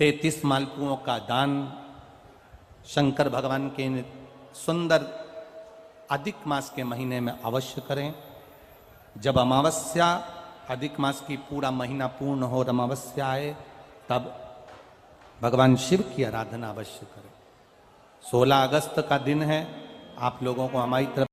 33 मालपुओं का दान शंकर भगवान के सुंदर अधिक मास के महीने में अवश्य करें। जब अमावस्या, अधिक मास की पूरा महीना पूर्ण हो और अमावस्या आए, तब भगवान शिव की आराधना अवश्य करें। 16 अगस्त का दिन है, आप लोगों को हमारी तरफ